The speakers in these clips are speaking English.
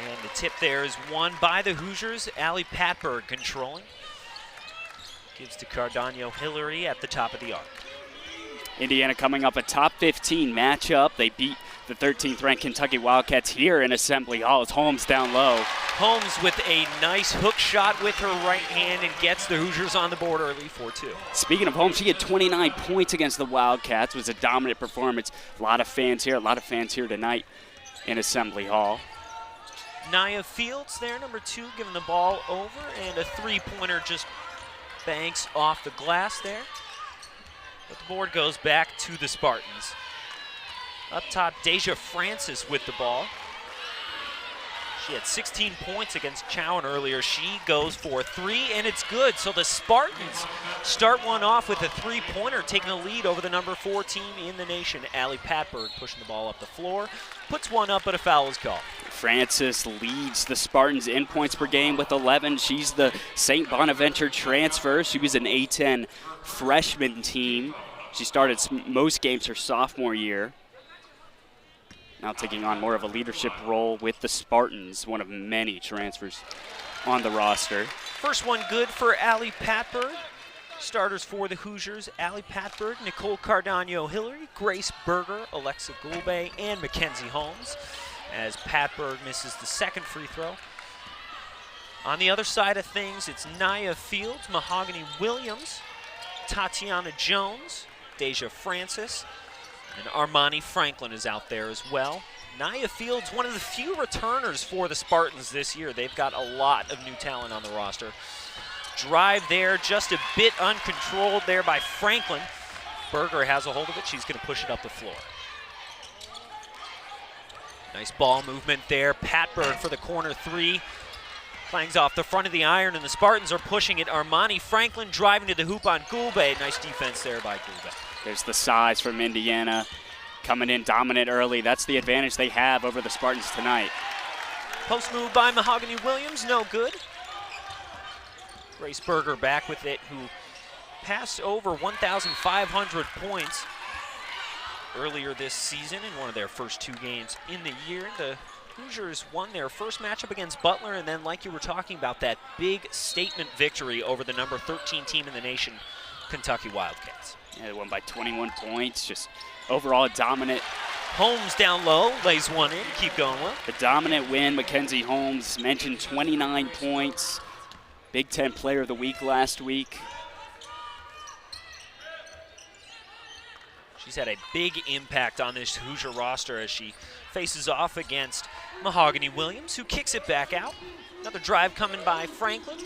And the tip there is won by the Hoosiers. Allie Patberg controlling. Gives to Cardano Hillary at the top of the arc. Indiana coming up a top 15 matchup. They beat the 13th ranked Kentucky Wildcats here in Assembly Hall. It's Holmes down low. Holmes with a nice hook shot with her right hand and gets the Hoosiers on the board early, 4-2. Speaking of Holmes, she had 29 points against the Wildcats. It was a dominant performance. A lot of fans here tonight in Assembly Hall. Nia Fields there, number 2, giving the ball over, and a three-pointer just banks off the glass there. But the board goes back to the Spartans. Up top, Deja Francis with the ball. She had 16 points against Chowan earlier. She goes for 3, and it's good. So the Spartans start one off with a three-pointer, taking a lead over the number 4 team in the nation. Allie Patberg pushing the ball up the floor. Puts one up, but a foul is called. Francis leads the Spartans in points per game with 11. She's the St. Bonaventure transfer. She was an A10 freshman team. She started most games her sophomore year. Now taking on more of a leadership role with the Spartans, one of many transfers on the roster. First one good for Allie Patberg. Starters for the Hoosiers, Allie Patberg, Nicole Cardano Hillary, Grace Berger, Aleksa Glube, and Mackenzie Holmes, as Patberg misses the second free throw. On the other side of things, it's Nia Fields, Mahogany Williams, Tatiana Jones, Deja Francis, and Armani Franklin is out there as well. Nia Fields, one of the few returners for the Spartans this year. They've got a lot of new talent on the roster. Drive there, just a bit uncontrolled there by Franklin. Berger has a hold of it. She's going to push it up the floor. Nice ball movement there. Patberg for the corner 3. Clangs off the front of the iron, and the Spartans are pushing it. Armani Franklin driving to the hoop on Glube. Nice defense there by Glube. There's the size from Indiana coming in dominant early. That's the advantage they have over the Spartans tonight. Post move by Mahogany Williams, no good. Grace Berger back with it, who passed over 1,500 points earlier this season in one of their first 2 games in the year. The Hoosiers won their first matchup against Butler, and then, like you were talking about, that big statement victory over the number 13 team in the nation, Kentucky Wildcats. Yeah, they won by 21 points, just overall a dominant. Holmes down low, lays one in, keep going well. A dominant win. Mackenzie Holmes mentioned 29 points. Big Ten Player of the Week last week. She's had a big impact on this Hoosier roster as she faces off against Mahogany Williams, who kicks it back out. Another drive coming by Franklin.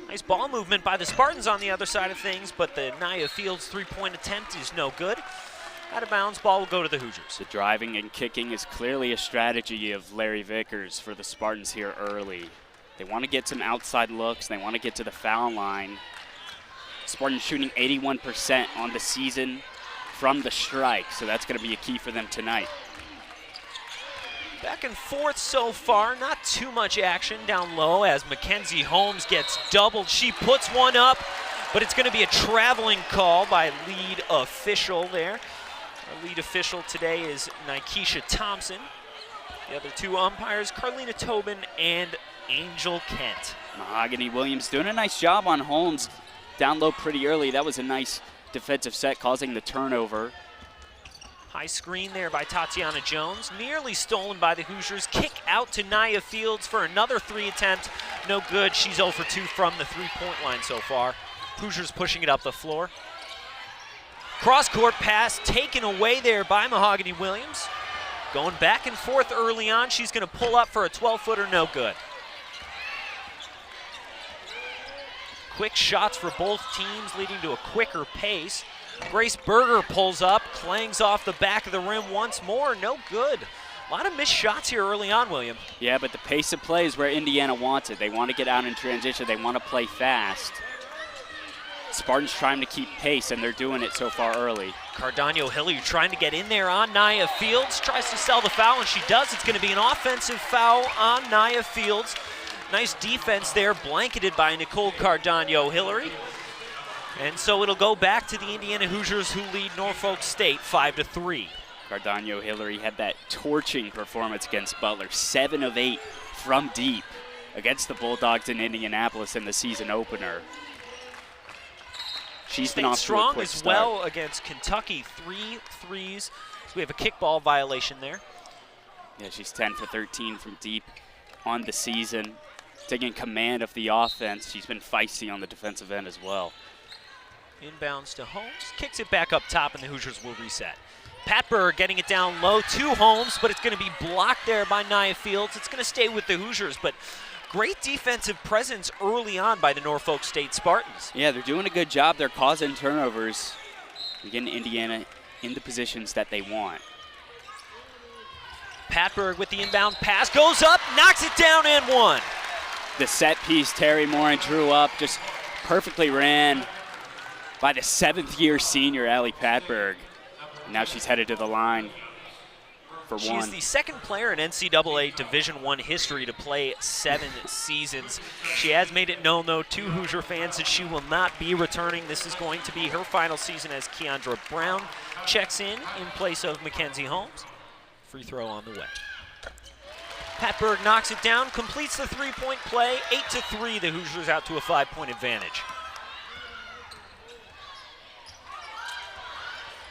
Nice ball movement by the Spartans on the other side of things, but the Nia Fields three-point attempt is no good. Out of bounds, ball will go to the Hoosiers. The driving and kicking is clearly a strategy of Larry Vickers for the Spartans here early. They want to get some outside looks. They want to get to the foul line. Spartans shooting 81% on the season from the strike, so that's going to be a key for them tonight. Back and forth so far, not too much action down low as Mackenzie Holmes gets doubled. She puts one up, but it's going to be a traveling call by lead official there. Our lead official today is Nikesha Thompson. The other 2 umpires, Carlina Tobin and Angel Kent. Mahogany Williams doing a nice job on Holmes. Down low pretty early. That was a nice defensive set, causing the turnover. High screen there by Tatiana Jones. Nearly stolen by the Hoosiers. Kick out to Nia Fields for another 3 attempt. No good. She's 0 for 2 from the 3-point line so far. Hoosiers pushing it up the floor. Cross-court pass taken away there by Mahogany Williams. Going back and forth early on. She's going to pull up for a 12-footer. No good. Quick shots for both teams, leading to a quicker pace. Grace Berger pulls up, clangs off the back of the rim once more. No good. A lot of missed shots here early on, William. Yeah, but the pace of play is where Indiana wants it. They want to get out in transition. They want to play fast. Spartans trying to keep pace, and they're doing it so far early. Cardano Hillary trying to get in there on Nia Fields. Tries to sell the foul, and she does. It's going to be an offensive foul on Nia Fields. Nice defense there, blanketed by Nicole Cardano Hillary. And so it'll go back to the Indiana Hoosiers, who lead Norfolk State 5-3. Cardano Hillary had that torching performance against Butler, 7 of 8 from deep against the Bulldogs in Indianapolis in the season opener. She's been off strong to a quick as start. well against Kentucky. 3 threes. So we have a kickball violation there. Yeah, she's 10 for 13 from deep on the season. Taking command of the offense. She's been feisty on the defensive end as well. Inbounds to Holmes. Kicks it back up top, and the Hoosiers will reset. Patberg getting it down low to Holmes, but it's going to be blocked there by Nia Fields. It's going to stay with the Hoosiers, but great defensive presence early on by the Norfolk State Spartans. Yeah, they're doing a good job. They're causing turnovers. They're getting Indiana in the positions that they want. Patberg with the inbound pass, goes up, knocks it down and one. The set piece Terry Morin drew up, just perfectly ran by the 7th-year senior, Allie Patberg. Now she's headed to the line for one. She's the second player in NCAA Division I history to play 7 seasons. She has made it known, though, to Hoosier fans that she will not be returning. This is going to be her final season as Keandra Brown checks in place of Mackenzie Holmes. Free throw on the way. Patberg knocks it down, completes the three-point play. 8-3, the Hoosiers out to a 5-point advantage.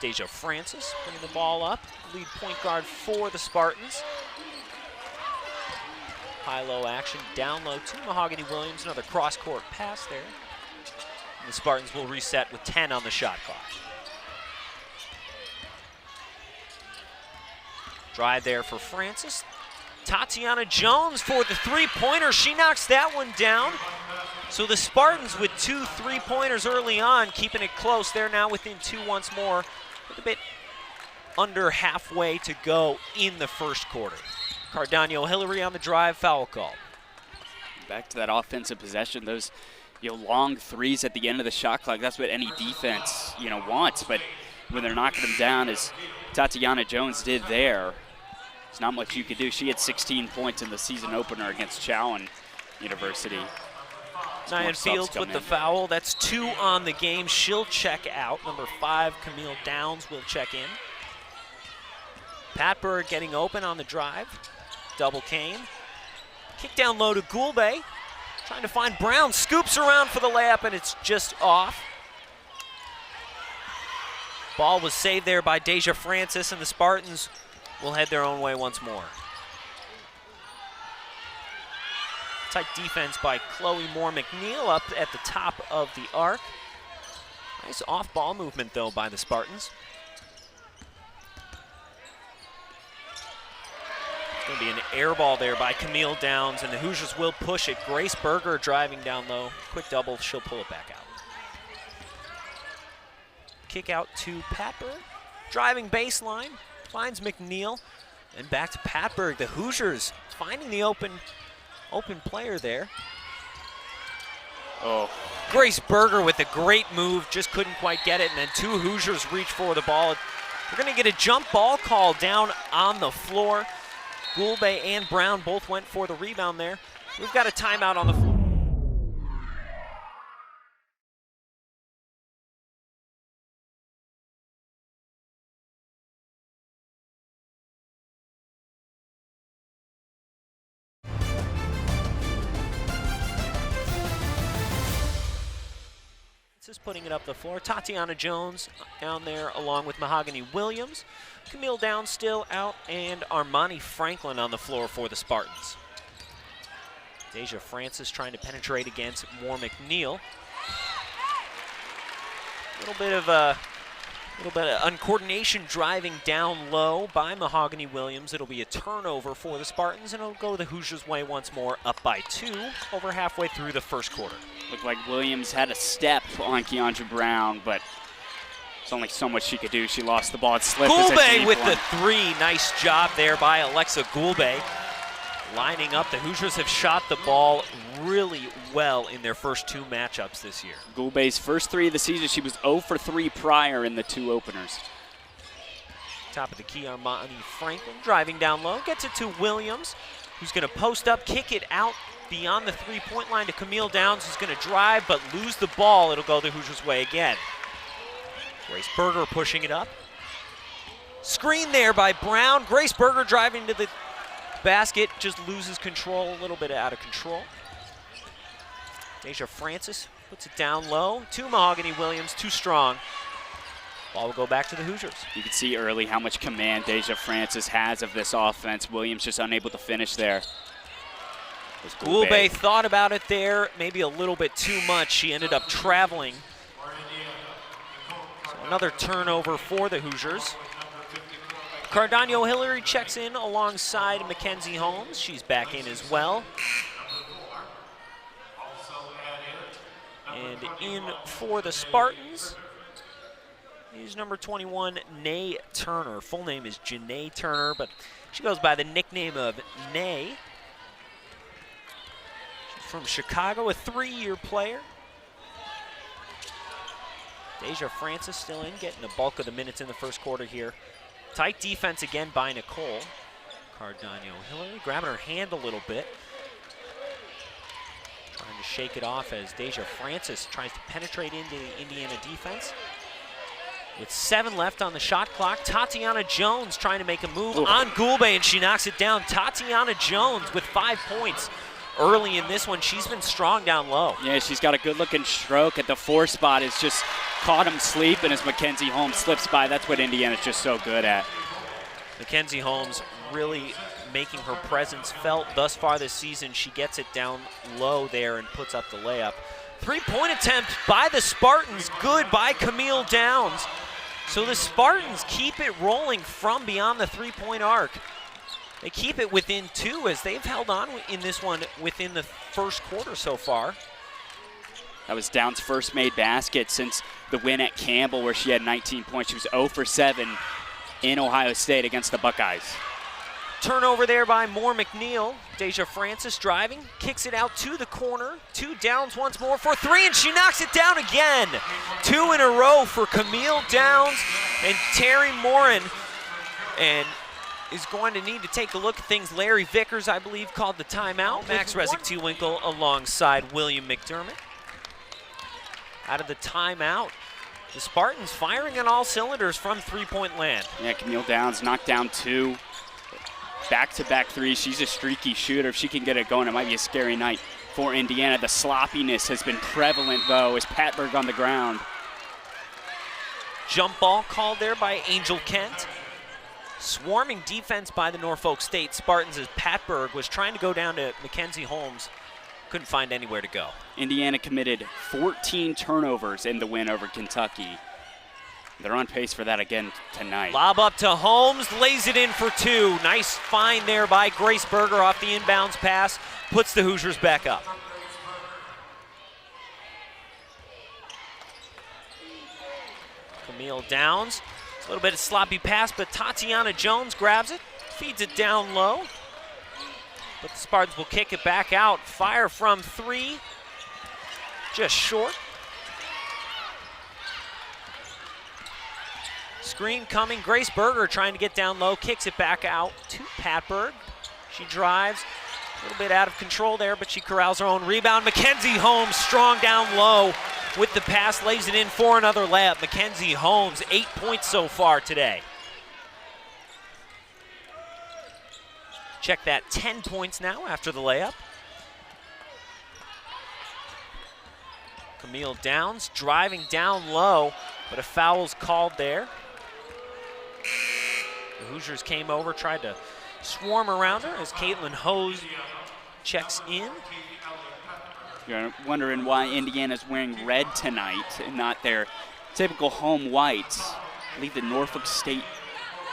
Deja Francis bringing the ball up, lead point guard for the Spartans. High-low action, down low to Mahogany Williams, another cross-court pass there. And the Spartans will reset with 10 on the shot clock. Drive there for Francis. Tatiana Jones for the three-pointer. She knocks that one down. So the Spartans with 2 3-pointers early on, keeping it close. They're now within 2 once more, with a bit under halfway to go in the first quarter. Cardano Hillary on the drive, foul call. Back to that offensive possession, those long threes at the end of the shot clock. That's what any defense wants. But when they're knocking them down, as Tatiana Jones did there, there's not much you could do. She had 16 points in the season opener against Chowan University. Nia Fields with the foul. That's 2 on the game. She'll check out. Number 5, Camille Downs, will check in. Patberg getting open on the drive. Double Kane. Kick down low to Glube. Trying to find Brown. Scoops around for the layup, and it's just off. Ball was saved there by Deja Francis, and the Spartans will head their own way once more. Tight defense by Chloe Moore McNeil up at the top of the arc. Nice off-ball movement, though, by the Spartans. It's going to be an air ball there by Camille Downs, and the Hoosiers will push it. Grace Berger driving down low. Quick double, she'll pull it back out. Kick out to Patberg. Driving baseline, finds McNeil, and back to Patberg. The Hoosiers finding the open player there. Oh. Grace Berger with a great move, just couldn't quite get it, and then 2 Hoosiers reach for the ball. We're going to get a jump ball call down on the floor. Glube and Brown both went for the rebound there. We've got a timeout on the floor. Just putting it up the floor. Tatiana Jones down there along with Mahogany Williams. Camille Downs still out, and Armani Franklin on the floor for the Spartans. Deja Francis trying to penetrate against Moore McNeil. A little bit of uncoordination driving down low by Mahogany Williams. It'll be a turnover for the Spartans, and it'll go the Hoosiers' way once more, up by 2 over halfway through the first quarter. Looked like Williams had a step on Keandra Brown, but there's only so much she could do. She lost the ball. It slipped. Glube with the 3. Nice job there by Aleksa Glube. Lining up, the Hoosiers have shot the ball really well in their first 2 matchups this year. Gulbe's first 3 of the season. She was 0 for 3 prior in the 2 openers. Top of the key, Armani Franklin driving down low. Gets it to Williams, who's going to post up, kick it out beyond the 3-point line to Camille Downs, who's going to drive but lose the ball. It'll go the Hoosiers' way again. Grace Berger pushing it up. Screen there by Brown. Grace Berger driving to the basket, just loses control, a little bit out of control. Deja Francis puts it down low to Mahogany Williams, too strong. Ball will go back to the Hoosiers. You can see early how much command Deja Francis has of this offense. Williams just unable to finish there. Glube thought about it there, maybe a little bit too much. She ended up traveling. So another turnover for the Hoosiers. Cardano Hillary checks in alongside Mackenzie Holmes. She's back in as well. And in for the Spartans is number 21, Nae Turner. Full name is Nae Turner, but she goes by the nickname of Nae. She's from Chicago, a 3-year player. Deja Francis still in, getting the bulk of the minutes in the first quarter here. Tight defense again by Nicole. Cardano Hillary grabbing her hand a little bit. Trying to shake it off as Deja Francis tries to penetrate into the Indiana defense. With 7 left on the shot clock, Tatiana Jones trying to make a move on Glube, and she knocks it down. Tatiana Jones with 5 points early in this one. She's been strong down low. Yeah, she's got a good-looking stroke at the 4 spot. It's just caught him sleeping as Mackenzie Holmes slips by. That's what Indiana's just so good at. Mackenzie Holmes really making her presence felt thus far this season. She gets it down low there and puts up the layup. 3-point attempt by the Spartans, good by Camille Downs. So the Spartans keep it rolling from beyond the 3-point arc. They keep it within 2 as they've held on in this one within the first quarter so far. That was Downs' first made basket since the win at Campbell where she had 19 points. She was 0 for 7 in Ohio State against the Buckeyes. Turnover there by Moore McNeil. Deja Francis driving, kicks it out to the corner. 2 Downs once more for 3, and she knocks it down again. 2 in a row for Camille Downs and Terry Morin. And is going to need to take a look at things. Larry Vickers, I believe, called the timeout. Max Resnick-Tewinkle alongside William McDermott. Out of the timeout, the Spartans firing on all cylinders from 3-point land. Yeah, Camille Downs knocked down 2. Back-to-back 3s. She's a streaky shooter. If she can get it going, it might be a scary night for Indiana. The sloppiness has been prevalent, though, as Patberg on the ground. Jump ball called there by Angel Kent. Swarming defense by the Norfolk State Spartans as Patberg was trying to go down to Mackenzie Holmes. Couldn't find anywhere to go. Indiana committed 14 turnovers in the win over Kentucky. They're on pace for that again tonight. Lob up to Holmes, lays it in for 2. Nice find there by Grace Berger off the inbounds pass, puts the Hoosiers back up. Camille Downs, a little bit of sloppy pass, but Tatiana Jones grabs it, feeds it down low. But the Spartans will kick it back out. Fire from 3, just short. Screen coming, Grace Berger trying to get down low, kicks it back out to Patberg. She drives, a little bit out of control there, but she corrals her own rebound. Mackenzie Holmes strong down low with the pass, lays it in for another layup. Mackenzie Holmes, 8 points so far today. Check that, 10 points now after the layup. Camille Downs driving down low, but a foul's called there. The Hoosiers came over, tried to swarm around her as Caitlyn Hose checks in. You're wondering why Indiana's wearing red tonight and not their typical home whites. I believe the Norfolk State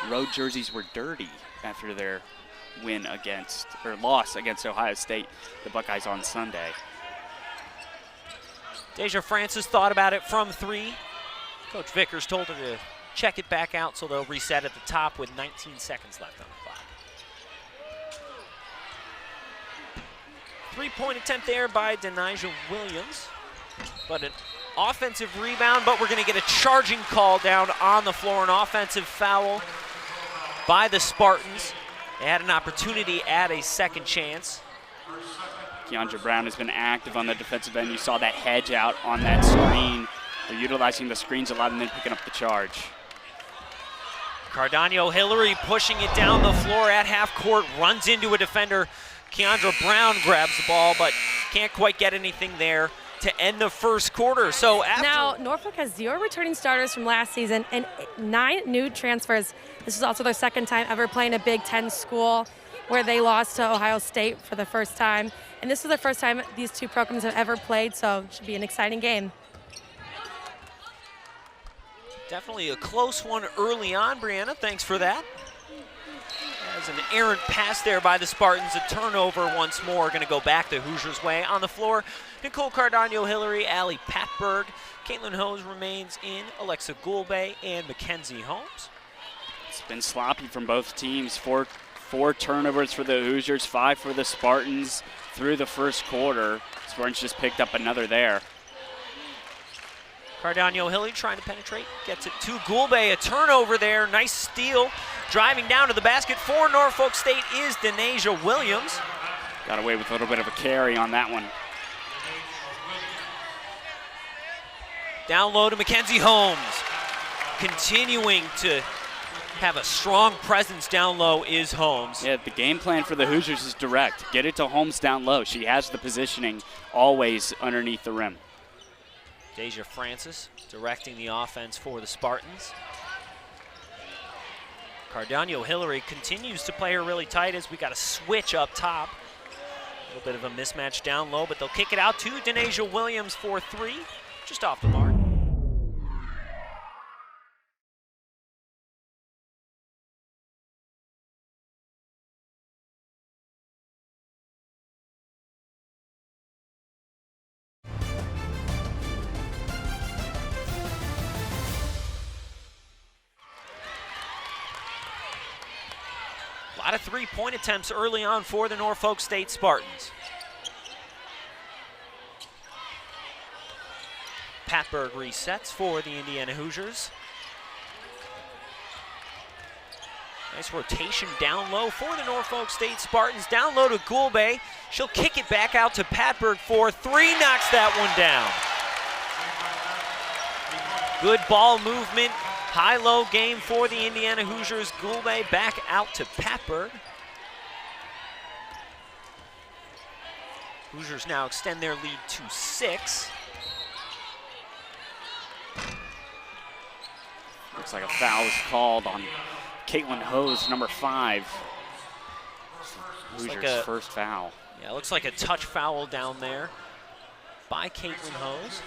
road jerseys were dirty after their win against, or loss against Ohio State, the Buckeyes on Sunday. Deja Francis thought about it from 3. Coach Vickers told her to check it back out, so they'll reset at the top with 19 seconds left on the clock. 3-point attempt there by Denasia Williams, but an offensive rebound, but we're going to get a charging call down on the floor, an offensive foul by the Spartans. They had an opportunity at a second chance. Keandra Brown has been active on the defensive end. You saw that hedge out on that screen. They're utilizing the screens a lot and then picking up the charge. Cardano Hillary pushing it down the floor at half court, runs into a defender. Keandra Brown grabs the ball, but can't quite get anything there to end the first quarter. So now, Norfolk has 0 returning starters from last season and 9 new transfers. This is also their second time ever playing a Big Ten school, where they lost to Ohio State for the first time. And this is the first time these two programs have ever played, so it should be an exciting game. Definitely a close one early on, Brianna. Thanks for that. As an errant pass there by the Spartans, a turnover once more. Going to go back the Hoosiers' way. On the floor, Nicole Cardano Hillary, Allie Patberg, Caitlin Hose remains in, Aleksa Glube, and Mackenzie Holmes. It's been sloppy from both teams. Four turnovers for the Hoosiers, 5 for the Spartans through the first quarter. Spartans just picked up another there. Cardano Hillary trying to penetrate, gets it to Glube, a turnover there, nice steal. Driving down to the basket for Norfolk State is Deja Williams. Got away with a little bit of a carry on that one. Down low to Mackenzie Holmes. Continuing to have a strong presence down low is Holmes. Yeah, the game plan for the Hoosiers is direct. Get it to Holmes down low. She has the positioning always underneath the rim. Deja Francis directing the offense for the Spartans. Cardano Hillary continues to play her really tight as we got a switch up top. A little bit of a mismatch down low, but they'll kick it out to Deja Williams for 3, just off the mark. A lot of three-point attempts early on for the Norfolk State Spartans. Patberg resets for the Indiana Hoosiers. Nice rotation down low for the Norfolk State Spartans. Down low to Glube. She'll kick it back out to Patberg for 3, knocks that one down. Good ball movement. High-low game for the Indiana Hoosiers. Glube back out to Patberg. Hoosiers now extend their lead to 6. Looks like a foul is called on Caitlin Hose, number 5. Hoosiers' like first foul. Yeah, it looks like a touch foul down there by Caitlin Hose.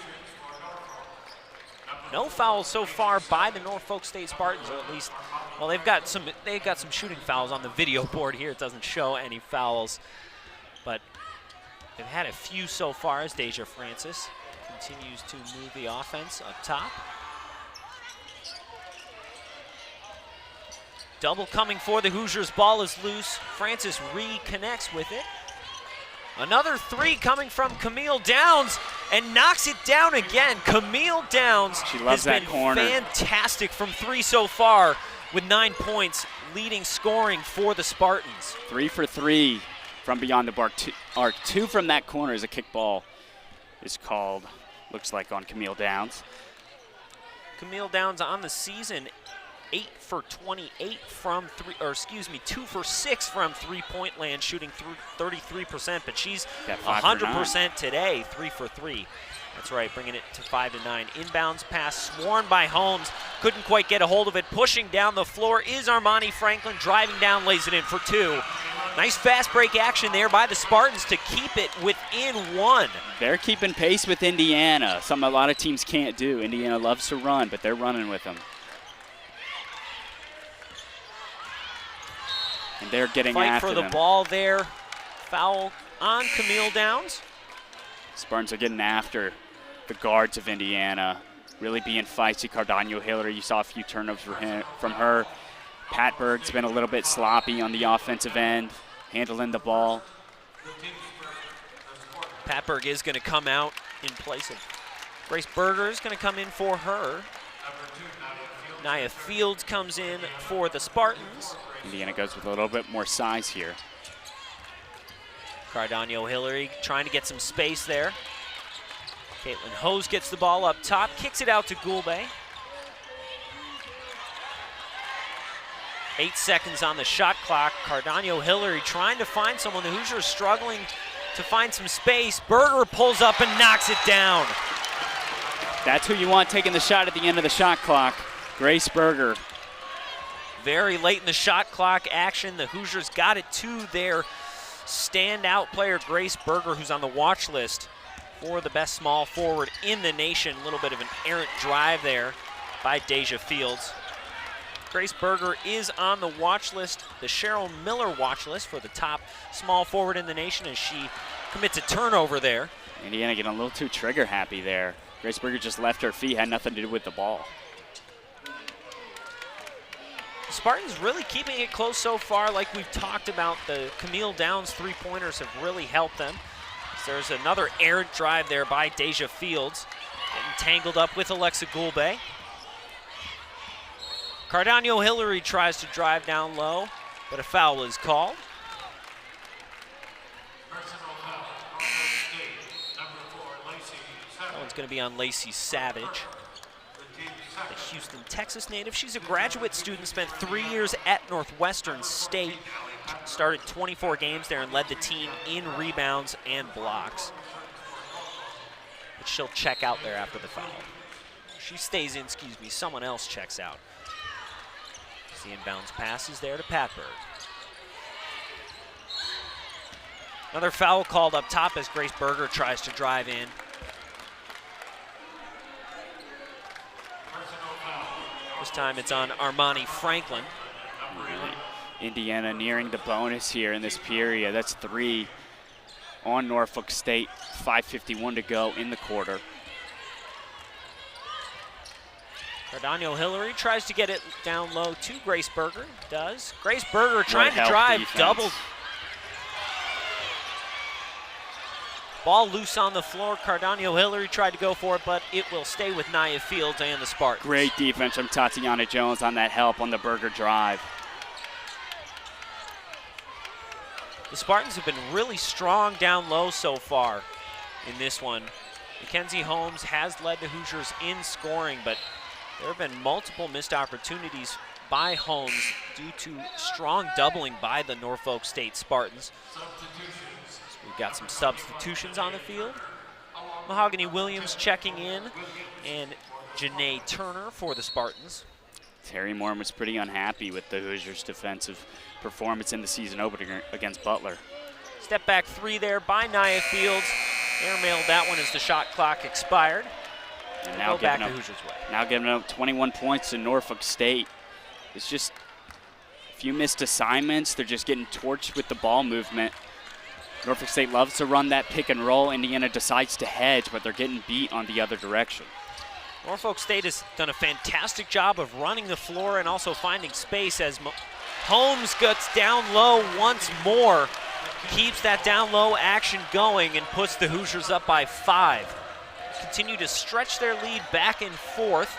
No fouls so far by the Norfolk State Spartans, or at least, well, they've got some shooting fouls on the video board here. It doesn't show any fouls, but they've had a few so far as Deja Francis continues to move the offense up top. Double coming for the Hoosiers. Ball is loose. Francis reconnects with it. Another 3 coming from Camille Downs and knocks it down again. Camille Downs has been fantastic from 3 so far with 9 points, leading scoring for the Spartans. 3 for 3 from beyond the arc. 2 from that corner as a kick ball is called, looks like, on Camille Downs. Camille Downs on the season, 8 for 28 from 3, or excuse me, 2 for 6 from three-point land, shooting through 33%, but she's 100% today, 3 for 3. That's right, bringing it to 5-9. Inbounds pass sworn by Holmes, couldn't quite get a hold of it. Pushing down the floor is Armani Franklin, driving down, lays it in for 2. Nice fast break action there by the Spartans to keep it within 1. They're keeping pace with Indiana, something a lot of teams can't do. Indiana loves to run, but they're running with them. And they're getting after them. Fight for the ball there. Foul on Camille Downs. Spartans are getting after the guards of Indiana, really being feisty. Cardano Hillary, you saw a few turnovers from her. Patberg's been a little bit sloppy on the offensive end, handling the ball. Patberg is going to come out in place of Grace Berger is going to come in for her. Nia Fields comes in for the Spartans. Indiana goes with a little bit more size here. Cardano Hillary trying to get some space there. Caitlin Hose gets the ball up top, kicks it out to Glube. 8 seconds on the shot clock. Cardano Hillary trying to find someone. The Hoosiers struggling to find some space. Berger pulls up and knocks it down. That's who you want taking the shot at the end of the shot clock. Grace Berger. Very late in the shot clock action, the Hoosiers got it to their standout player, Grace Berger, who's on the watch list for the best small forward in the nation. A little bit of an errant drive there by Deja Fields. Grace Berger is on the watch list, the Cheryl Miller watch list for the top small forward in the nation, as she commits a turnover there. Indiana getting a little too trigger happy there. Grace Berger just left her feet, had nothing to do with the ball. The Spartans really keeping it close so far. Like we've talked about, the Camille Downs three-pointers have really helped them. So there's another errant drive there by Deja Fields, getting tangled up with Aleksa Glube. Cardano Hillary tries to drive down low, but a foul is called. That one's going to be on Lacey Savage, the Houston, Texas native. She's a graduate student, spent 3 years at Northwestern State, started 24 games there and led the team in rebounds and blocks. But she'll check out there after the foul. She stays in, someone else checks out. The inbounds pass is there to Patberg. Another foul called up top as Grace Berger tries to drive in. This time it's on Armani Franklin. Indiana nearing the bonus here in this period. That's 3 on Norfolk State. 5:51 to go in the quarter. Cardano Hillary tries to get it down low to Grace Berger. Does. Grace Berger trying to drive, double. Ball loose on the floor. Cardano Hillary tried to go for it, but it will stay with Nia Fields and the Spartans. Great defense from Tatiana Jones on that help on the Berger drive. The Spartans have been really strong down low so far in this one. Mackenzie Holmes has led the Hoosiers in scoring, but there have been multiple missed opportunities by Holmes due to strong doubling by the Norfolk State Spartans. So we've got some substitutions on the field. Mahogany Williams checking in, and Nae Turner for the Spartans. Terry Moore was pretty unhappy with the Hoosiers' defensive performance in the season opener against Butler. Step back three there by Nia Fields. Airmailed that one as the shot clock expired. And now back the Hoosiers' way. Now giving up 21 points to Norfolk State. It's just a few missed assignments. They're just getting torched with the ball movement. Norfolk State loves to run that pick and roll. Indiana decides to hedge, but they're getting beat on the other direction. Norfolk State has done a fantastic job of running the floor and also finding space as Holmes gets down low once more. Keeps that down low action going and puts the Hoosiers up by 5. Continue to stretch their lead back and forth.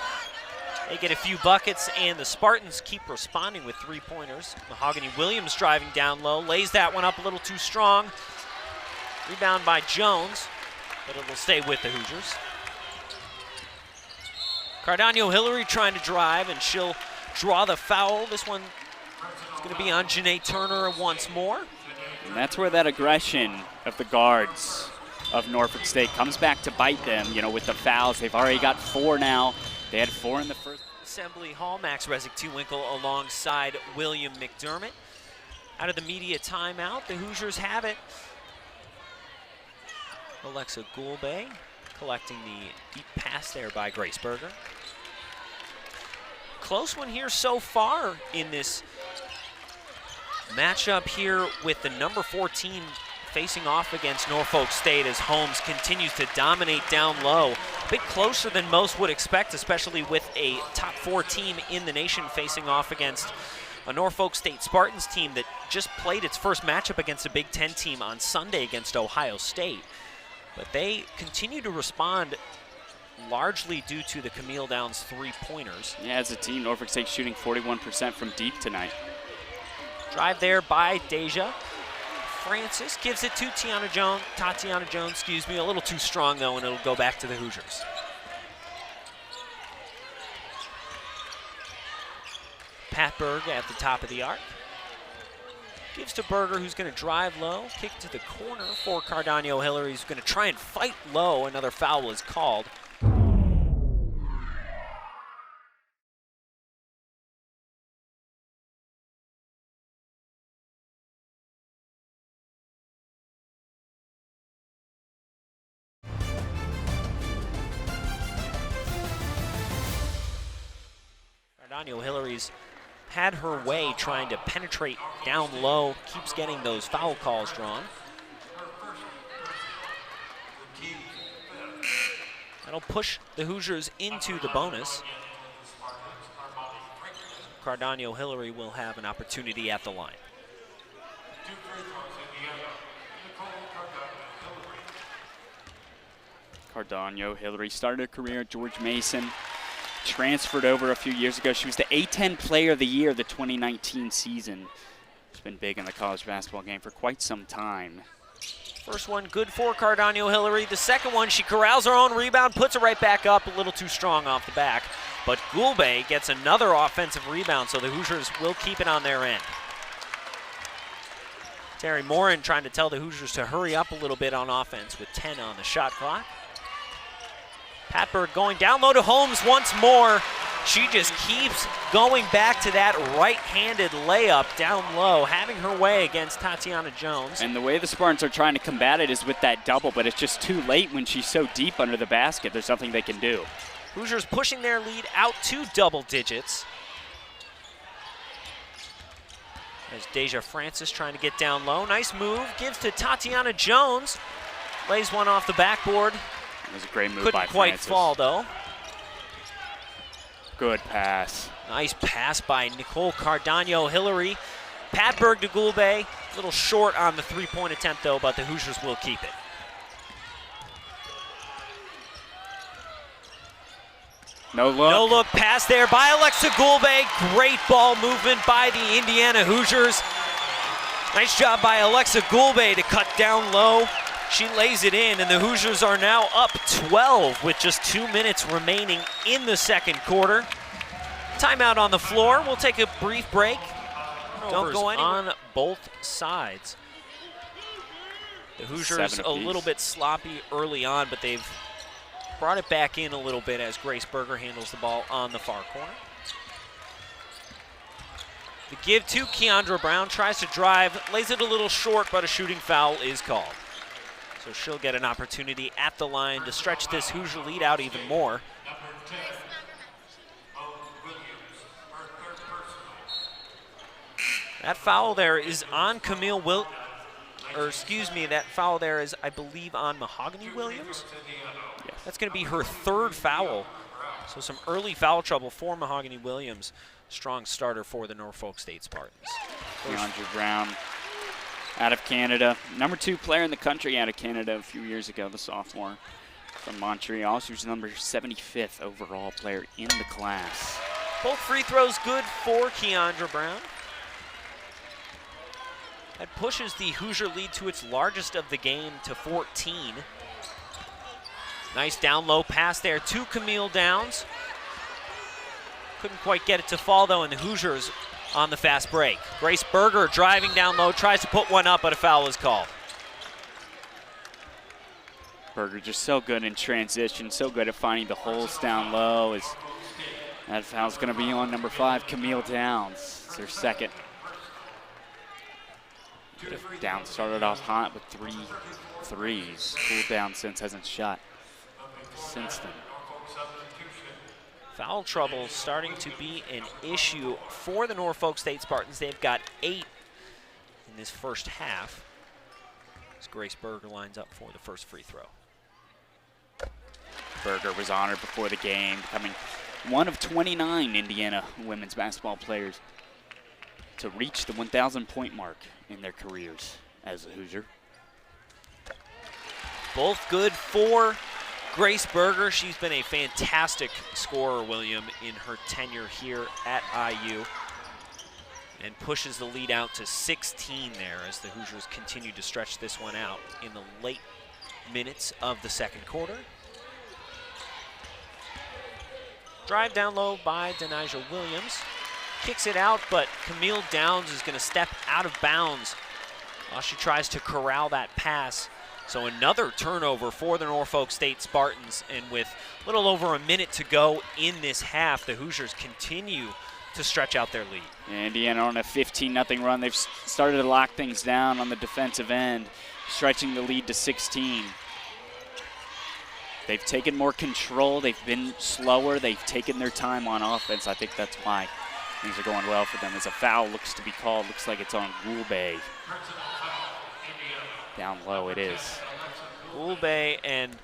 They get a few buckets, and the Spartans keep responding with three-pointers. Mahogany Williams driving down low, lays that one up a little too strong. Rebound by Jones, but it will stay with the Hoosiers. Cardano Hillary trying to drive, and she'll draw the foul. This one is going to be on Nae Turner once more. And that's where that aggression of the guards of Norfolk State comes back to bite them, you know, with the fouls. They've already got 4 now. They had 4 in the first. Assembly Hall, Max Resnick-Tewinkle alongside William McDermott. Out of the media timeout, the Hoosiers have it. Aleksa Glube collecting the deep pass there by Grace Berger. Close one here so far in this matchup here with the number 14 facing off against Norfolk State as Holmes continues to dominate down low. A bit closer than most would expect, especially with a top 4 team in the nation facing off against a Norfolk State Spartans team that just played its first matchup against a Big Ten team on Sunday against Ohio State. But they continue to respond largely due to the Camille Downs three-pointers. Yeah, as a team, Norfolk State shooting 41% from deep tonight. Drive there by Deja Francis, gives it to Tatiana Jones, a little too strong though, and it'll go back to the Hoosiers. Patberg at the top of the arc. Gives to Berger, who's going to drive low. Kick to the corner for Cardano Hillary, who's going to try and fight low. Another foul is called. Cardano Hillary's had her way trying to penetrate down low, keeps getting those foul calls drawn. That'll push the Hoosiers into the bonus. Cardano Hillary will have an opportunity at the line. Cardano Hillary started her career at George Mason. Transferred over a few years ago. She was the A10 Player of the Year the 2019 season. She's been big in the college basketball game for quite some time. First one good for Cardano Hillary. The second one, she corrals her own rebound, puts it right back up, a little too strong off the back. But Glube gets another offensive rebound, so the Hoosiers will keep it on their end. Terry Morin trying to tell the Hoosiers to hurry up a little bit on offense with 10 on the shot clock. Patberg going down low to Holmes once more. She just keeps going back to that right-handed layup down low, having her way against Tatiana Jones. And the way the Spartans are trying to combat it is with that double, but it's just too late when she's so deep under the basket. There's nothing they can do. Hoosiers pushing their lead out to double digits. As Deja Francis trying to get down low. Nice move, gives to Tatiana Jones. Lays one off the backboard. It was a great move by Couldn't quite Francis. fall, though. Good pass. Nice pass by Nicole Cardano Hillary. Patberg to Glube. A little short on the three-point attempt, though, but the Hoosiers will keep it. No look. No look pass there by Aleksa Glube. Great ball movement by the Indiana Hoosiers. Nice job by Aleksa Glube to cut down low. She lays it in, and the Hoosiers are now up 12 with just 2 minutes remaining in the second quarter. Timeout on the floor. We'll take a brief break. Don't go anywhere. On both sides. The Hoosiers a little bit sloppy early on, but they've brought it back in a little bit as Grace Berger handles the ball on the far corner. The give to Keandra Brown, tries to drive, lays it a little short, but a shooting foul is called. So she'll get an opportunity at the line to stretch this Hoosier lead out even more. That foul there is on that foul there is, I believe, on Mahogany Williams. Yes. That's going to be her third foul. So some early foul trouble for Mahogany Williams. Strong starter for the Norfolk State Spartans. Keandra Brown out of Canada. Number 2 player in the country out of Canada a few years ago, the sophomore from Montreal. She was number 75th overall player in the class. Both free throws good for Keandra Brown. That pushes the Hoosier lead to its largest of the game to 14. Nice down low pass there to Camille Downs. Couldn't quite get it to fall though, and the Hoosiers on the fast break. Grace Berger driving down low, tries to put one up, but a foul is called. Berger just so good in transition, so good at finding the holes down low. That foul's going to be on number 5, Camille Downs. It's her second. Downs started off hot with 3 threes. Cooled down since, hasn't shot since then. Foul trouble starting to be an issue for the Norfolk State Spartans. They've got 8 in this first half. As Grace Berger lines up for the first free throw. Berger was honored before the game, becoming one of 29 Indiana women's basketball players to reach the 1,000-point mark in their careers as a Hoosier. Both good for Grace Berger. She's been a fantastic scorer, William, in her tenure here at IU, and pushes the lead out to 16 there as the Hoosiers continue to stretch this one out in the late minutes of the second quarter. Drive down low by Denijah Williams. kicks it out, but Camille Downs is going to step out of bounds while she tries to corral that pass. So another turnover for the Norfolk State Spartans, and with a little over a minute to go in this half, the Hoosiers continue to stretch out their lead. Indiana on a 15-0 run. They've started to lock things down on the defensive end, stretching the lead to 16. They've taken more control. They've been slower. They've taken their time on offense. I think that's why things are going well for them. As a foul looks to be called, looks like it's on Glube. Down low it is. Glube and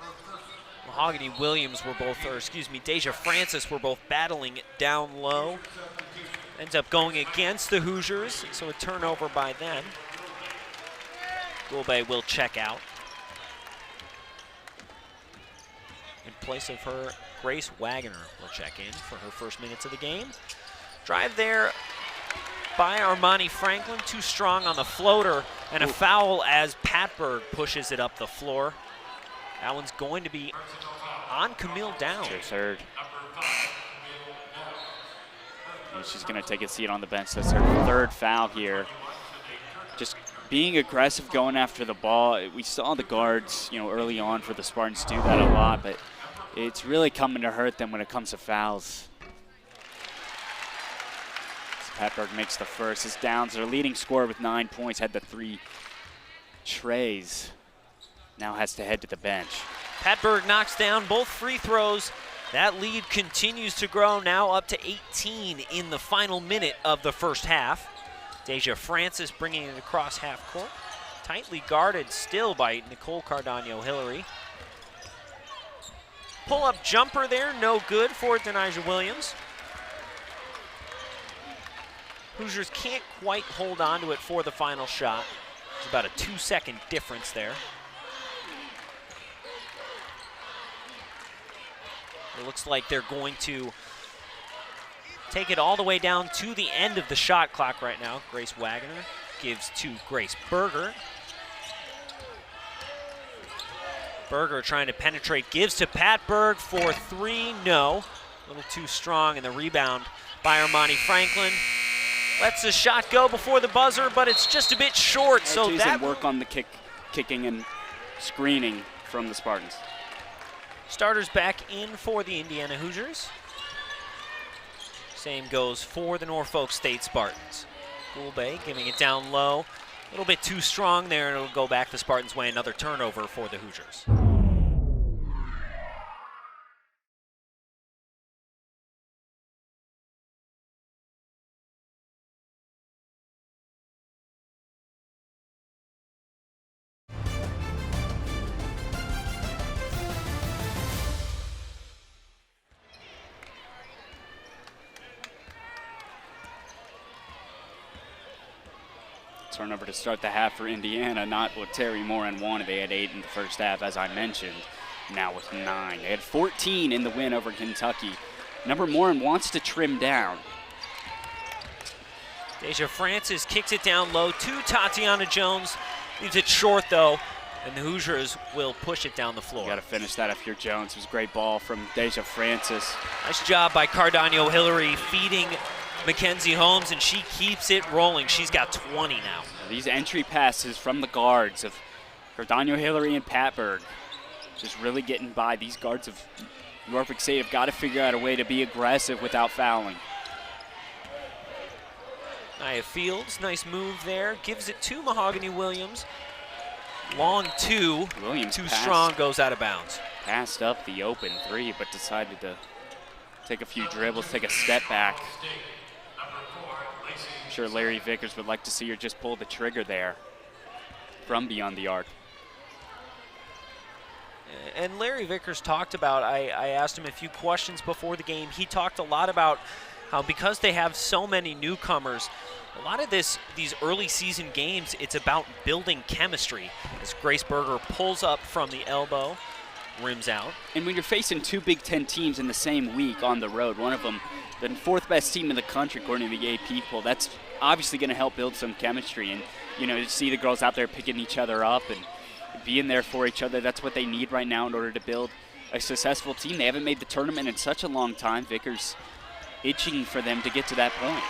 Mahogany Williams were both, or excuse me, Deja Francis were both battling down low. Ends up going against the Hoosiers, so a turnover by them. Glube will check out. In place of her, Grace Wagner will check in for her first minutes of the game. Drive there by Armani Franklin, too strong on the floater, and a foul as Patberg pushes it up the floor. That one's going to be on Camille Downs. Her third. And she's going to take a seat on the bench. That's her third foul here. Just being aggressive, going after the ball. We saw the guards, early on for the Spartans do that a lot, but it's really coming to hurt them when it comes to fouls. Patberg makes the first. As Downs, their leading scorer with 9 points, had the 3 trays. Now has to head to the bench. Patberg knocks down both free throws. That lead continues to grow, now up to 18 in the final minute of the first half. Deja Francis bringing it across half court. Tightly guarded still by Nicole Cardano-Hillary. Pull-up jumper there, no good for Denasia Williams. Hoosiers can't quite hold on to it for the final shot. There's about a 2-second difference there. It looks like they're going to take it all the way down to the end of the shot clock right now. Grace Wagner gives to Grace Berger. Berger trying to penetrate, gives to Patberg for 3, no. A little too strong, and the rebound by Armani Franklin. Lets the shot go before the buzzer, but it's just a bit short. So that work on the kicking and screening from the Spartans. Starters back in for the Indiana Hoosiers. Same goes for the Norfolk State Spartans. Glube giving it down low. A little bit too strong there, and it'll go back the Spartans' way. Another turnover for the Hoosiers. Turnover to start the half for Indiana, not what Terry Moran wanted. They had 8 in the first half, as I mentioned, now with 9. They had 14 in the win over Kentucky. Number Moran wants to trim down. Deja Francis kicks it down low to Tatiana Jones. Leaves it short, though, and the Hoosiers will push it down the floor. You got to finish that if you're Jones. It was a great ball from Deja Francis. Nice job by Cardano-Hillary feeding Mackenzie Holmes, and she keeps it rolling. She's got 20 now. These entry passes from the guards of Cardano-Hillary and Patberg just really getting by. These guards of Norfolk State have got to figure out a way to be aggressive without fouling. Nia Fields, nice move there. Gives it to Mahogany Williams. Long 2. Williams too strong, goes out of bounds. Passed up the open 3, but decided to take a few dribbles, take a step back. I'm sure Larry Vickers would like to see her just pull the trigger there from beyond the arc. And Larry Vickers talked about, I asked him a few questions before the game. He talked a lot about how because they have so many newcomers, a lot of these early season games, it's about building chemistry. As Grace Berger pulls up from the elbow, rims out. And when you're facing 2 Big Ten teams in the same week on the road, one of them the 4th best team in the country according to the AP poll, that's obviously going to help build some chemistry. And, to see the girls out there picking each other up and being there for each other, that's what they need right now in order to build a successful team. They haven't made the tournament in such a long time. Vickers itching for them to get to that point.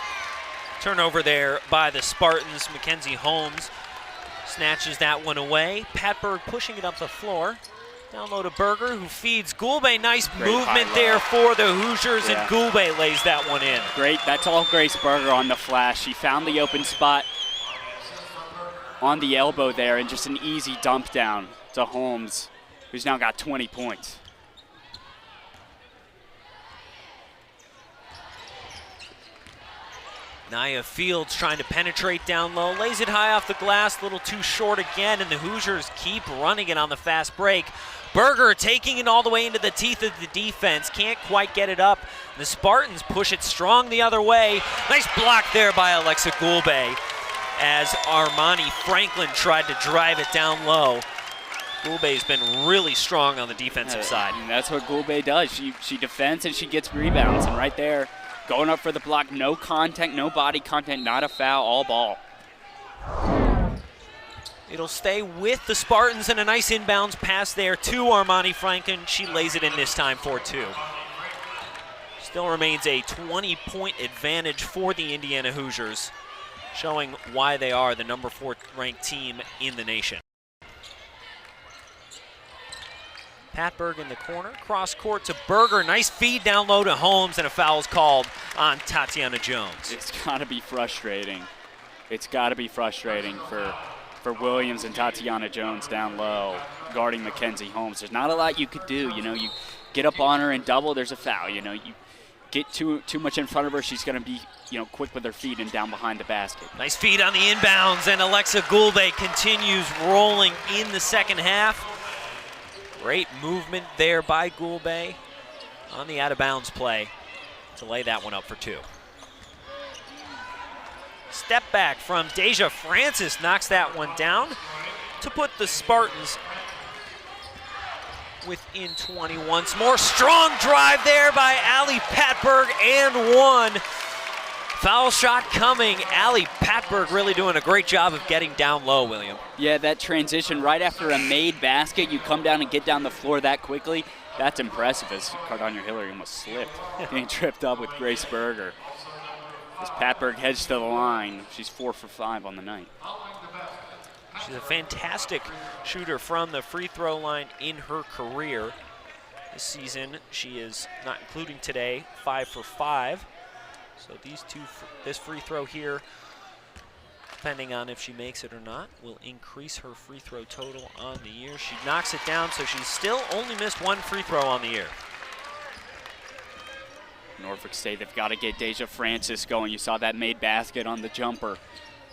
Turnover there by the Spartans. Mackenzie Holmes snatches that one away. Patberg pushing it up the floor. Down low to Berger, who feeds Glube. Nice Great movement there for the Hoosiers, Yeah. and Glube lays that one in. Great, that's all Grace Berger on the flash. She found the open spot on the elbow there, and just an easy dump down to Holmes, who's now got 20 points. Nia Fields trying to penetrate down low, lays it high off the glass, a little too short again, and the Hoosiers keep running it on the fast break. Berger taking it all the way into the teeth of the defense, can't quite get it up. The Spartans push it strong the other way. Nice block there by Aleksa Glube as Armani Franklin tried to drive it down low. Gulbe's been really strong on the defensive side. And that's what Glube does. She defends and she gets rebounds, and right there, going up for the block, no contact, no body contact, not a foul, all ball. It'll stay with the Spartans, and a nice inbounds pass there to Armani Franklin. She lays it in this time for 2. Still remains a 20-point advantage for the Indiana Hoosiers, showing why they are the number 4 ranked team in the nation. Patberg in the corner, cross court to Berger. Nice feed down low to Holmes, and a foul is called on Tatiana Jones. It's got to be frustrating. It's got to be frustrating for Williams and Tatiana Jones down low, guarding Mackenzie Holmes. There's not a lot you could do. You know, you get up on her and double, there's a foul. You know, you get too much in front of her, she's going to be, you know, quick with her feet and down behind the basket. Nice feed on the inbounds, and Aleksa Glube continues rolling in the second half. Great movement there by Glube on the out-of-bounds play to lay that one up for 2. Step back from Deja Francis knocks that one down to put the Spartans within 20 once more. Strong drive there by Ali Patberg, and 1. Foul shot coming. Ali Patberg really doing a great job of getting down low, William. Yeah, that transition right after a made basket, you come down and get down the floor that quickly. That's impressive, as Cardania Hillary almost slipped, getting tripped up with Grace Berger. As Patberg heads to the line, she's 4 for 5 on the night. She's a fantastic shooter from the free throw line in her career. This season, she is, not including today, 5 for 5. So this free throw here, depending on if she makes it or not, will increase her free throw total on the year. She knocks it down, so she's still only missed 1 free throw on the year. Norfolk State, they've got to get Deja Francis going. You saw that made basket on the jumper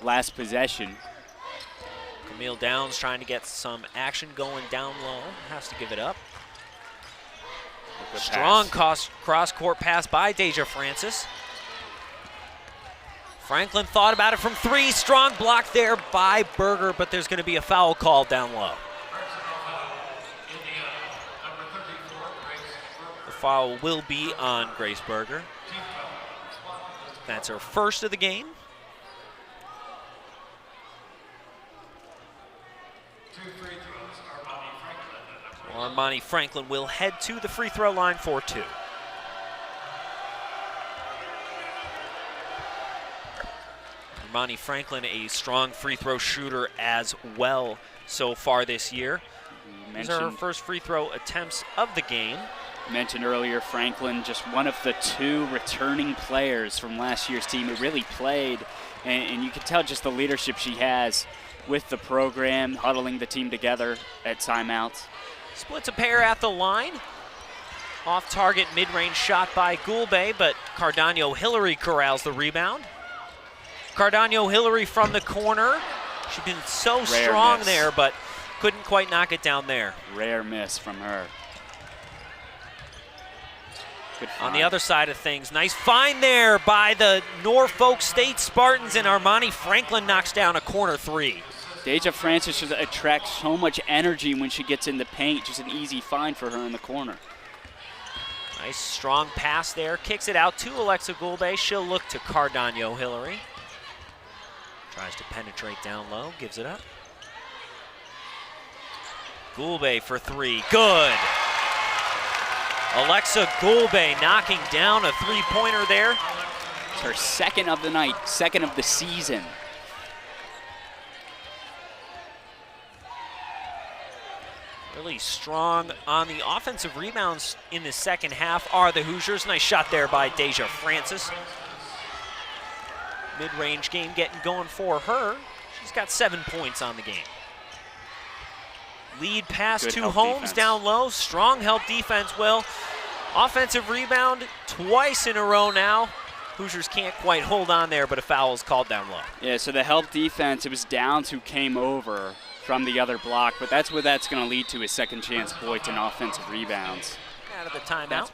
last possession. Camille Downs trying to get some action going down low. Has to give it up. Strong cross-court pass by Deja Francis. Franklin thought about it from 3. Strong block there by Berger, but there's going to be a foul called down low. The foul will be on Grace Berger. That's her first of the game. So Armani Franklin will head to the free throw line for 2. Armani Franklin, a strong free throw shooter as well so far this year. These are her first free throw attempts of the game. Mentioned earlier, Franklin, just one of the 2 returning players from last year's team who really played, and you can tell just the leadership she has with the program, huddling the team together at timeouts. Splits a pair at the line. Off-target mid-range shot by Glube, but Cardano Hillary corrals the rebound. Cardano Hillary from the corner. She's been so Rare strong miss there, but couldn't quite knock it down there. Rare miss from her. Good On find. the other side of things, nice find there by the Norfolk State Spartans, and Armani Franklin knocks down a corner 3. Deja Francis just attracts so much energy when she gets in the paint. Just an easy find for her in the corner. Nice strong pass there. Kicks it out to Aleksa Glube. She'll look to Cardano Hillary. Tries to penetrate down low, gives it up. Glube for 3, good. Aleksa Glube knocking down a 3-pointer there. It's her second of the night, second of the season. Really strong on the offensive rebounds in the second half are the Hoosiers. Nice shot there by Deja Francis. Mid-range game getting going for her. She's got 7 points on the game. Lead pass Good to help Holmes defense. down low. Strong help defense, Will. Offensive rebound twice in a row now. Hoosiers can't quite hold on there, but a foul is called down low. Yeah, so the help defense, it was Downs who came over from the other block, but that's what that's going to lead to is second chance points and offensive rebounds. Out of the timeout.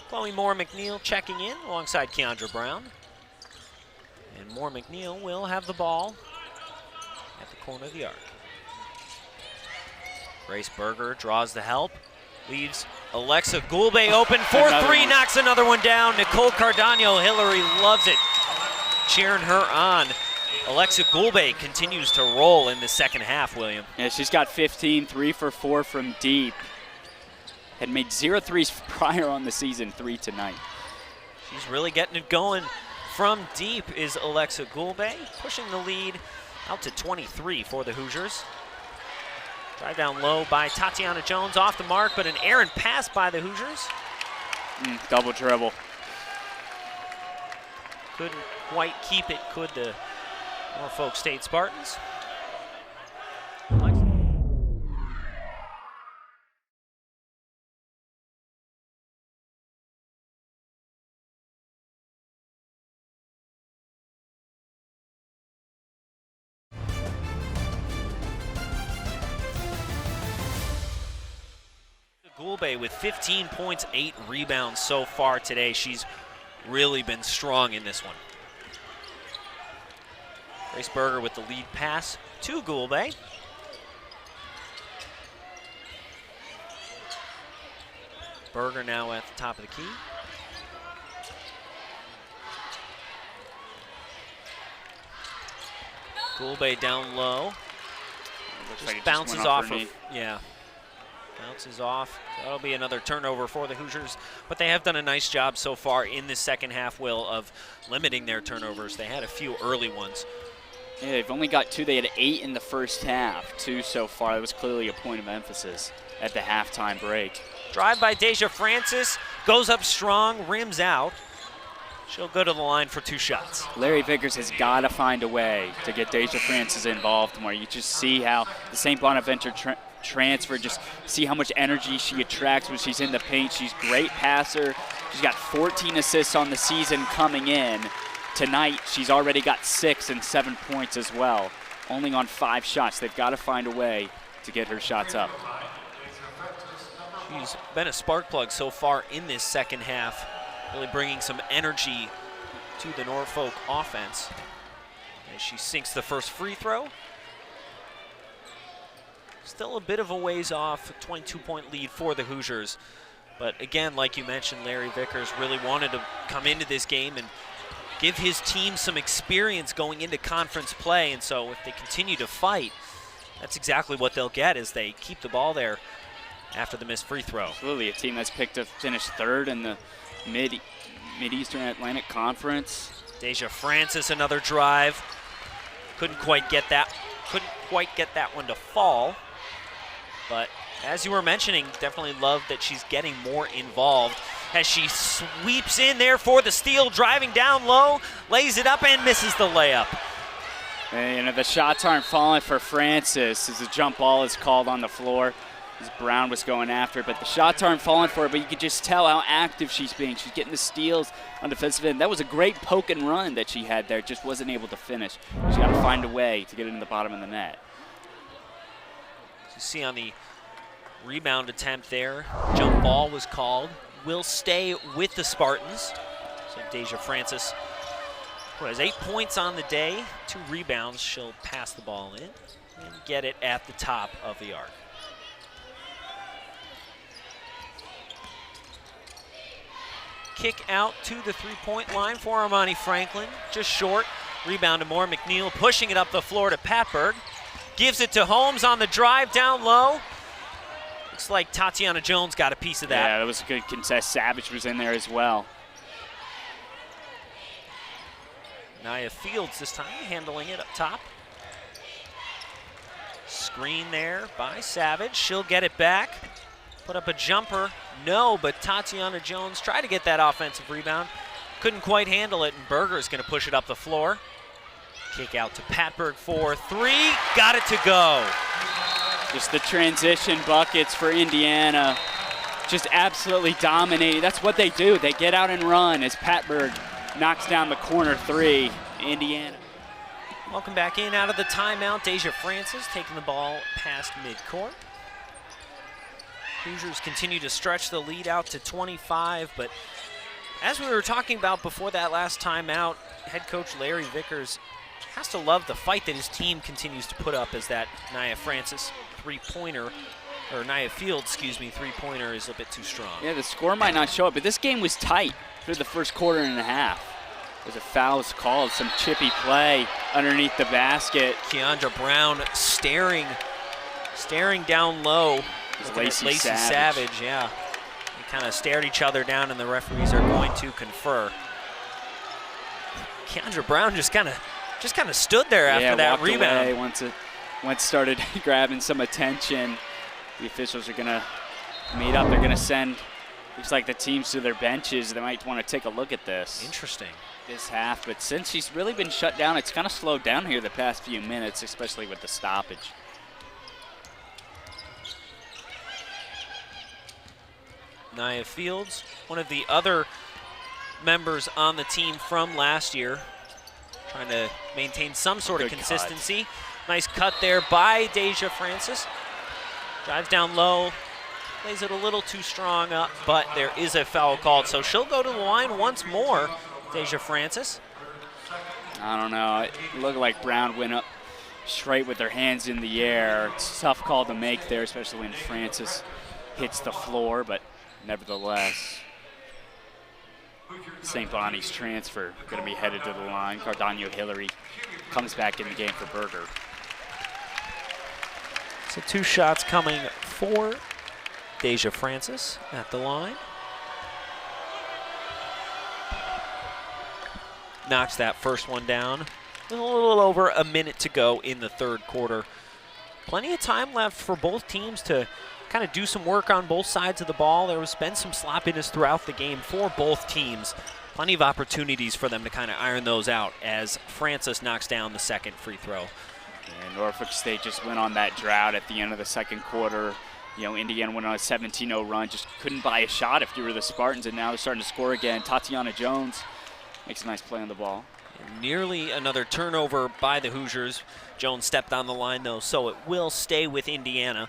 Chloe Moore-McNeil checking in alongside Keandra Brown. And Moore-McNeil will have the ball at the corner of the arc. Grace Berger draws the help. Leaves Aleksa Glube open. 4-3, knocks another one down. Nicole Cardano-Hillary loves it. Cheering her on. Aleksa Glube continues to roll in the second half, William. Yeah, she's got 15, 3 for 4 from deep. Had made 0 threes prior on the season, 3 tonight. She's really getting it going from deep is Aleksa Glube, pushing the lead out to 23 for the Hoosiers. Drive down low by Tatiana Jones, off the mark, but an errant pass by the Hoosiers. Double dribble. Couldn't quite keep it, could the Norfolk State Spartans. Glube with 15 points, 8 rebounds so far today. She's really been strong in this one. Grace Berger with the lead pass to Glube. Berger now at the top of the key. Glube down low. Just bounces off of, yeah. Bounces off. That'll be another turnover for the Hoosiers, but they have done a nice job so far in this second half, Will, of limiting their turnovers. They had a few early ones. Yeah, they've only got 2. They had 8 in the first half, 2 so far. That was clearly a point of emphasis at the halftime break. Drive by Deja Francis, goes up strong, rims out. She'll go to the line for 2 shots. Larry Vickers has got to find a way to get Deja Francis involved more. You just see how the St. Bonaventure transfer, just see how much energy she attracts when she's in the paint. She's a great passer. She's got 14 assists on the season coming in. Tonight, she's already got 6 and 7 points as well, only on 5 shots. They've got to find a way to get her shots up. She's been a spark plug so far in this second half, really bringing some energy to the Norfolk offense. As she sinks the first free throw. Still a bit of a ways off, 22-point lead for the Hoosiers. But again, like you mentioned, Larry Vickers really wanted to come into this game and give his team some experience going into conference play. And so if they continue to fight, that's exactly what they'll get as they keep the ball there after the missed free throw. Absolutely, a team that's picked to finish 3rd in the Mid-Eastern Atlantic Conference. Deja Francis, another drive. Couldn't quite get that one to fall. But as you were mentioning, definitely love that she's getting more involved as she sweeps in there for the steal, driving down low, lays it up and misses the layup. And, you know, the shots aren't falling for Francis as the jump ball is called on the floor as Brown was going after it. But the shots aren't falling for her, but you could just tell how active she's being. She's getting the steals on the defensive end. That was a great poke and run that she had there, just wasn't able to finish. She's got to find a way to get it in the bottom of the net. You see on the rebound attempt there, jump ball was called. Will stay with the Spartans. So Deja Francis, who has 8 points on the day, 2 rebounds, she'll pass the ball in and get it at the top of the arc. Kick out to the 3-point line for Armani Franklin, just short. Rebound to Moore-McNeil, pushing it up the floor to Patberg. Gives it to Holmes on the drive down low. Looks like Tatiana Jones got a piece of that. Yeah, that was a good contest. Savage was in there as well. Nia Fields this time handling it up top. Screen there by Savage. She'll get it back. Put up a jumper. No, but Tatiana Jones tried to get that offensive rebound. Couldn't quite handle it, and Berger's going to push it up the floor. Kick out to Patberg for three. Got it to go. Just the transition buckets for Indiana. Just absolutely dominating. That's what they do. They get out and run as Patberg knocks down the corner three. Indiana. Welcome back in out of the timeout. Deja Francis taking the ball past midcourt. Hoosiers continue to stretch the lead out to 25, but as we were talking about before that last timeout, head coach Larry Vickers has to love the fight that his team continues to put up as that Nia Francis three-pointer, or Nia Fields, excuse me, three-pointer is a bit too strong. Yeah, the score might not show it, but this game was tight through the first quarter and a half. There's a foul was called, some chippy play underneath the basket. Keandra Brown staring down low. Lacey Savage, yeah. They kind of stared each other down, and the referees are going to confer. Keandra Brown just kind of stood there after that rebound. Away once it started grabbing some attention. The officials are going to meet up. They're going to send, looks like the teams to their benches. They might want to take a look at this. Interesting. This half, but since she's really been shut down, it's kind of slowed down here the past few minutes, especially with the stoppage. Nia Fields, one of the other members on the team from last year, trying to maintain some sort of consistency. Cut. Nice cut there by Deja Francis. Drives down low, plays it a little too strong up, but there is a foul called, so she'll go to the line once more. Deja Francis. I don't know. It looked like Brown went up straight with her hands in the air. It's a tough call to make there, especially when Francis hits the floor, but nevertheless, St. Bonnie's transfer going to be headed to the line. Cardano Hillary comes back in the game for Berger. So 2 shots coming for Deja Francis at the line. Knocks that first one down. A little over a minute to go in the third quarter. Plenty of time left for both teams to kind of do some work on both sides of the ball. There has been some sloppiness throughout the game for both teams. Plenty of opportunities for them to kind of iron those out as Francis knocks down the second free throw. And Norfolk State just went on that drought at the end of the second quarter. You know, Indiana went on a 17-0 run, just couldn't buy a shot if you were the Spartans, and now they're starting to score again. Tatiana Jones makes a nice play on the ball. And nearly another turnover by the Hoosiers. Jones stepped on the line, though, so it will stay with Indiana.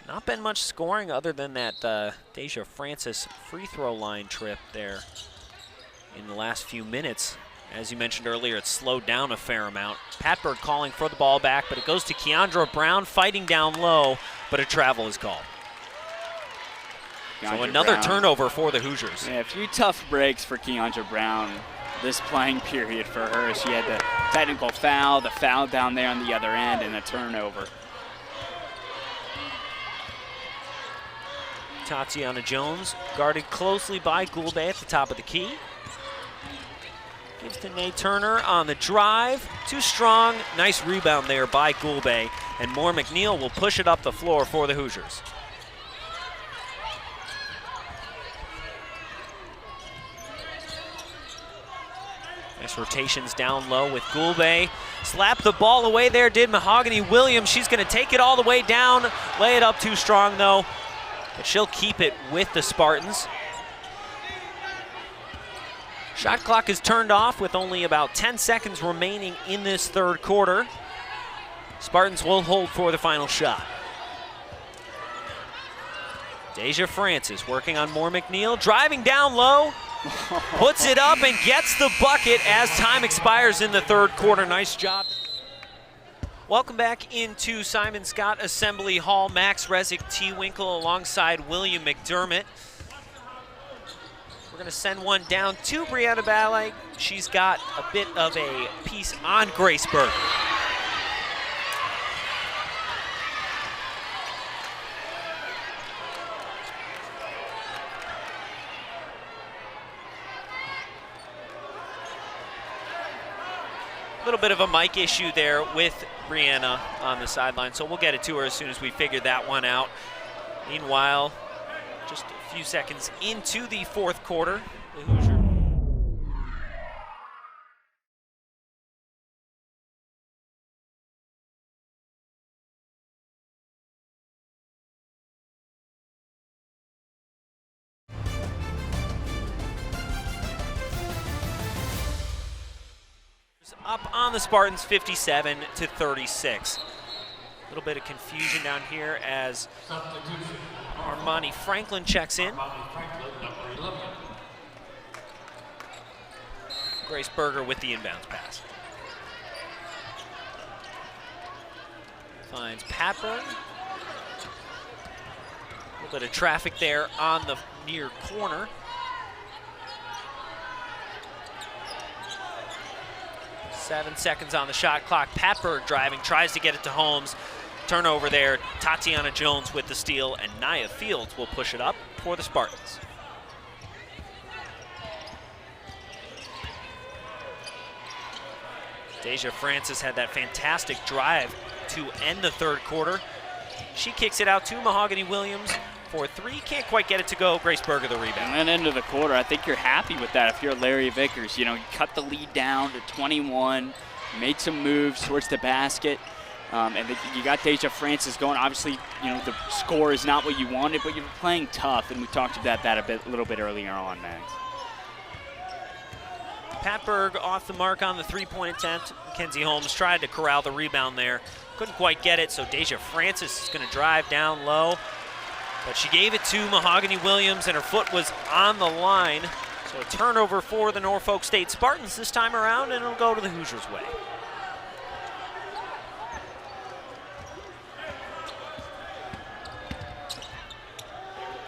Not been much scoring other than that Deja Francis free throw line trip there in the last few minutes. As you mentioned earlier, it's slowed down a fair amount. Patberg calling for the ball back, but it goes to Keandra Brown fighting down low, but a travel is called. So another turnover for the Hoosiers. Yeah, a few tough breaks for Keandra Brown this playing period for her. She had the technical foul, the foul down there on the other end, and a turnover. Tatiana Jones guarded closely by Glube at the top of the key. Gives to Nae Turner on the drive. Too strong. Nice rebound there by Glube. And Moore McNeil will push it up the floor for the Hoosiers. Nice rotations down low with Glube. Slapped the ball away there, did Mahogany Williams. She's going to take it all the way down. Lay it up too strong, though. But she'll keep it with the Spartans. Shot clock is turned off with only about 10 seconds remaining in this third quarter. Spartans will hold for the final shot. Deja Francis working on Moore McNeil, driving down low, puts it up and gets the bucket as time expires in the third quarter. Nice job. Welcome back into Simon Scott Assembly Hall. Max Rezick-T-Winkle alongside William McDermott. We're going to send one down to Brianna Ballet. She's got a bit of a piece on Grace Berger. little bit of a mic issue there with Brianna on the sideline, so we'll get it to her as soon as we figure that one out. Meanwhile, just a few seconds into the fourth quarter, the Hoosiers. Up on the Spartans 57-36. A little bit of confusion down here as Armani Franklin checks in. Grace Berger with the inbounds pass. Finds Patberg. A little bit of traffic there on the near corner. 7 seconds on the shot clock. Patberg driving, tries to get it to Holmes. Turnover there. Tatiana Jones with the steal, and Nia Fields will push it up for the Spartans. Deja Francis had that fantastic drive to end the third quarter. She kicks it out to Mahogany Williams for three. Can't quite get it to go. Grace Berger the rebound. And then into the quarter, I think you're happy with that if you're Larry Vickers. You know, you cut the lead down to 21, made some moves towards the basket, and you got Deja Francis going. Obviously, you know, the score is not what you wanted, but you're playing tough, and we talked about that a little bit earlier on, Max. Patberg off the mark on the three-point attempt. Mackenzie Holmes tried to corral the rebound there. Couldn't quite get it, so Deja Francis is going to drive down low. But she gave it to Mahogany Williams, and her foot was on the line. So a turnover for the Norfolk State Spartans this time around, and it'll go to the Hoosiers' way.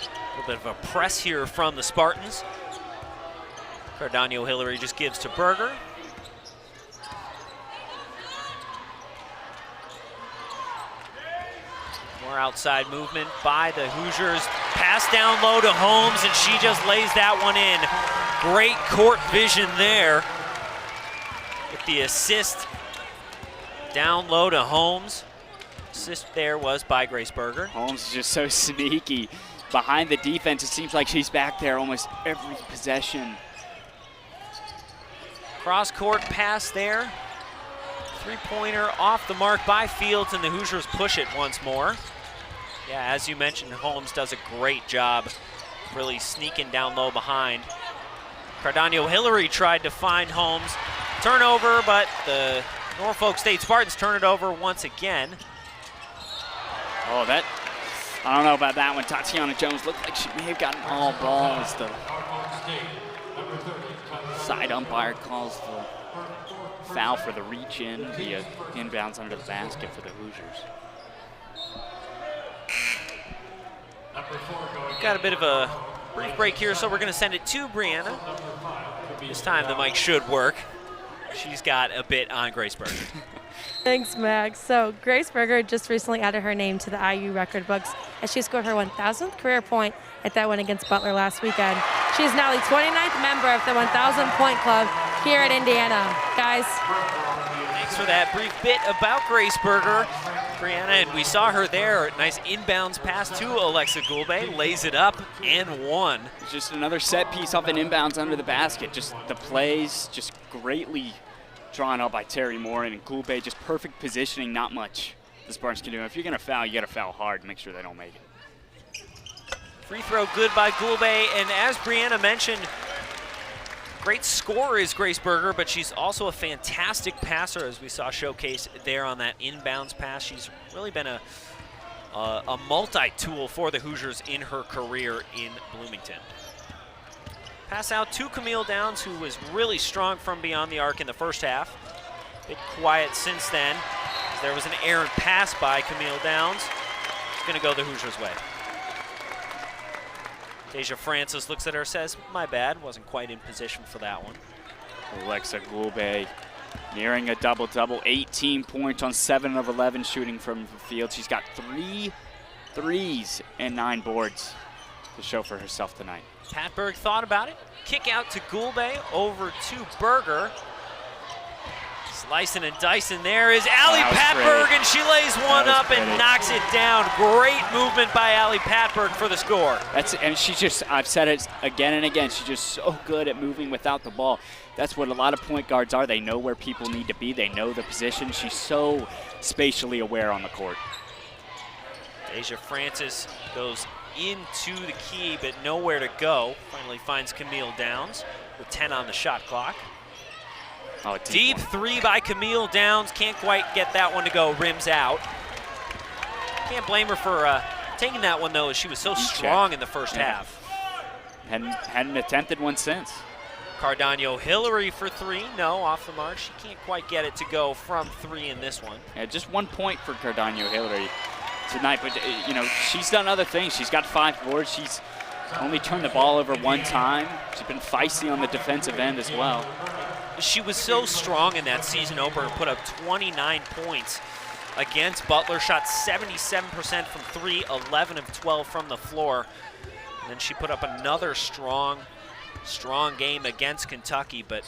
A little bit of a press here from the Spartans. Cardano Hillary just gives to Berger. More outside movement by the Hoosiers. Pass down low to Holmes, and she just lays that one in. Great court vision there with the assist down low to Holmes. Assist there was by Grace Berger. Holmes is just so sneaky. Behind the defense, it seems like she's back there almost every possession. Cross-court pass there. Three-pointer off the mark by Fields, and the Hoosiers push it once more. Yeah, as you mentioned, Holmes does a great job really sneaking down low behind. Cardano Hillary tried to find Holmes. Turnover, but the Norfolk State Spartans turn it over once again. Oh, that, I don't know about that one. Tatiana Jones looked like she may have gotten all balls. The side umpire calls the foul for the reach-in via inbounds under the basket for the Hoosiers. Got a bit of a brief break here, so we're going to send it to Brianna. This time the mic should work. She's got a bit on Grace Berger. Thanks, Max. So Grace Berger just recently added her name to the IU record books as she scored her 1,000th career point at that win against Butler last weekend. She is now the 29th member of the 1,000-point club here at Indiana. Guys. Thanks for that brief bit about Grace Berger. Brianna, and we saw her there. Nice inbounds pass to Aleksa Glube, lays it up and one. Just another set piece off an inbounds under the basket. Just the plays, just greatly drawn up by Terry Moore, and Glube just perfect positioning, not much the Spartans can do. If you're going to foul, you got to foul hard and make sure they don't make it. Free throw good by Glube, and as Brianna mentioned, great scorer is Grace Berger, but she's also a fantastic passer, as we saw showcased there on that inbounds pass. She's really been a multi-tool for the Hoosiers in her career in Bloomington. Pass out to Camille Downs, who was really strong from beyond the arc in the first half. Bit quiet since then. There was an errant pass by Camille Downs. It's going to go the Hoosiers' way. Deja Francis looks at her, says, my bad, wasn't quite in position for that one. Aleksa Glube nearing a double-double, 18 points on 7 of 11 shooting from the field. She's got 3 threes and 9 boards to show for herself tonight. Patberg thought about it. Kick out to Glube, over to Berger. Slicing and dicing there is Allie Patberg, and she lays one up and knocks it down. Great movement by Allie Patberg for the score. And she's just, I've said it again and again, she's just so good at moving without the ball. That's what a lot of point guards are. They know where people need to be. They know the position. She's so spatially aware on the court. Deja Francis goes into the key, but nowhere to go. Finally finds Camille Downs with 10 on the shot clock. Oh, Deep three by Camille Downs. Can't quite get that one to go. Rims out. Can't blame her for taking that one, though, as she was so strong in the first half. Hadn't attempted one since. Cardano Hillary for three. No, off the mark. She can't quite get it to go from three in this one. Yeah, just 1 point for Cardano Hillary tonight. But, you know, she's done other things. She's got 5 boards. She's only turned the ball over 1 time. She's been feisty on the defensive end as well. She was so strong in that season opener, put up 29 points against Butler, shot 77% from three, 11 of 12 from the floor. And then she put up another strong game against Kentucky. But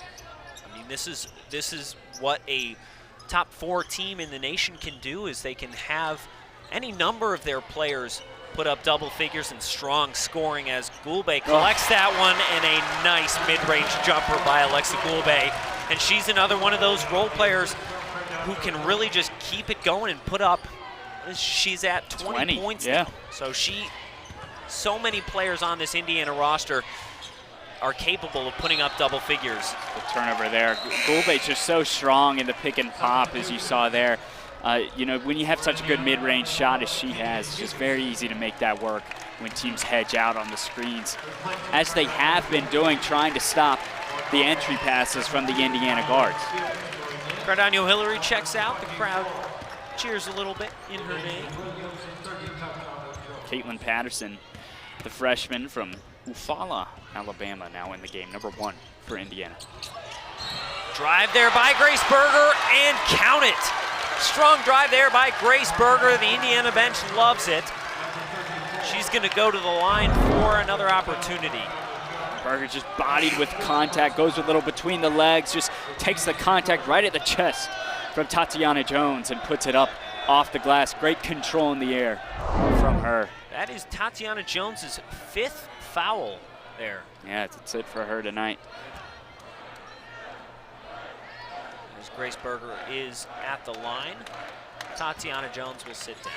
I mean, this is what a top 4 team in the nation can do, is they can have any number of their players put up double figures and strong scoring, as Glube collects that one, and a nice mid-range jumper by Aleksa Glube. And she's another one of those role players who can really just keep it going and put up. She's at 20 points now. So so many players on this Indiana roster are capable of putting up double figures. The turnover there. Gulbe's just so strong in the pick and pop, as you saw there. You know, when you have such a good mid-range shot as she has, it's just very easy to make that work when teams hedge out on the screens, as they have been doing, trying to stop the entry passes from the Indiana guards. Cardano Hillary checks out. The crowd cheers a little bit in her name. Caitlyn Patterson, the freshman from Eufaula, Alabama, now in the game, number 1 for Indiana. Drive there by Grace Berger, and count it. Strong drive there by Grace Berger. The Indiana bench loves it. She's going to go to the line for another opportunity. Berger just bodied with contact, goes a little between the legs, just takes the contact right at the chest from Tatiana Jones and puts it up off the glass. Great control in the air from her. That is Tatiana Jones's 5th foul there. Yeah, that's it for her tonight. As Grace Berger is at the line, Tatiana Jones will sit down.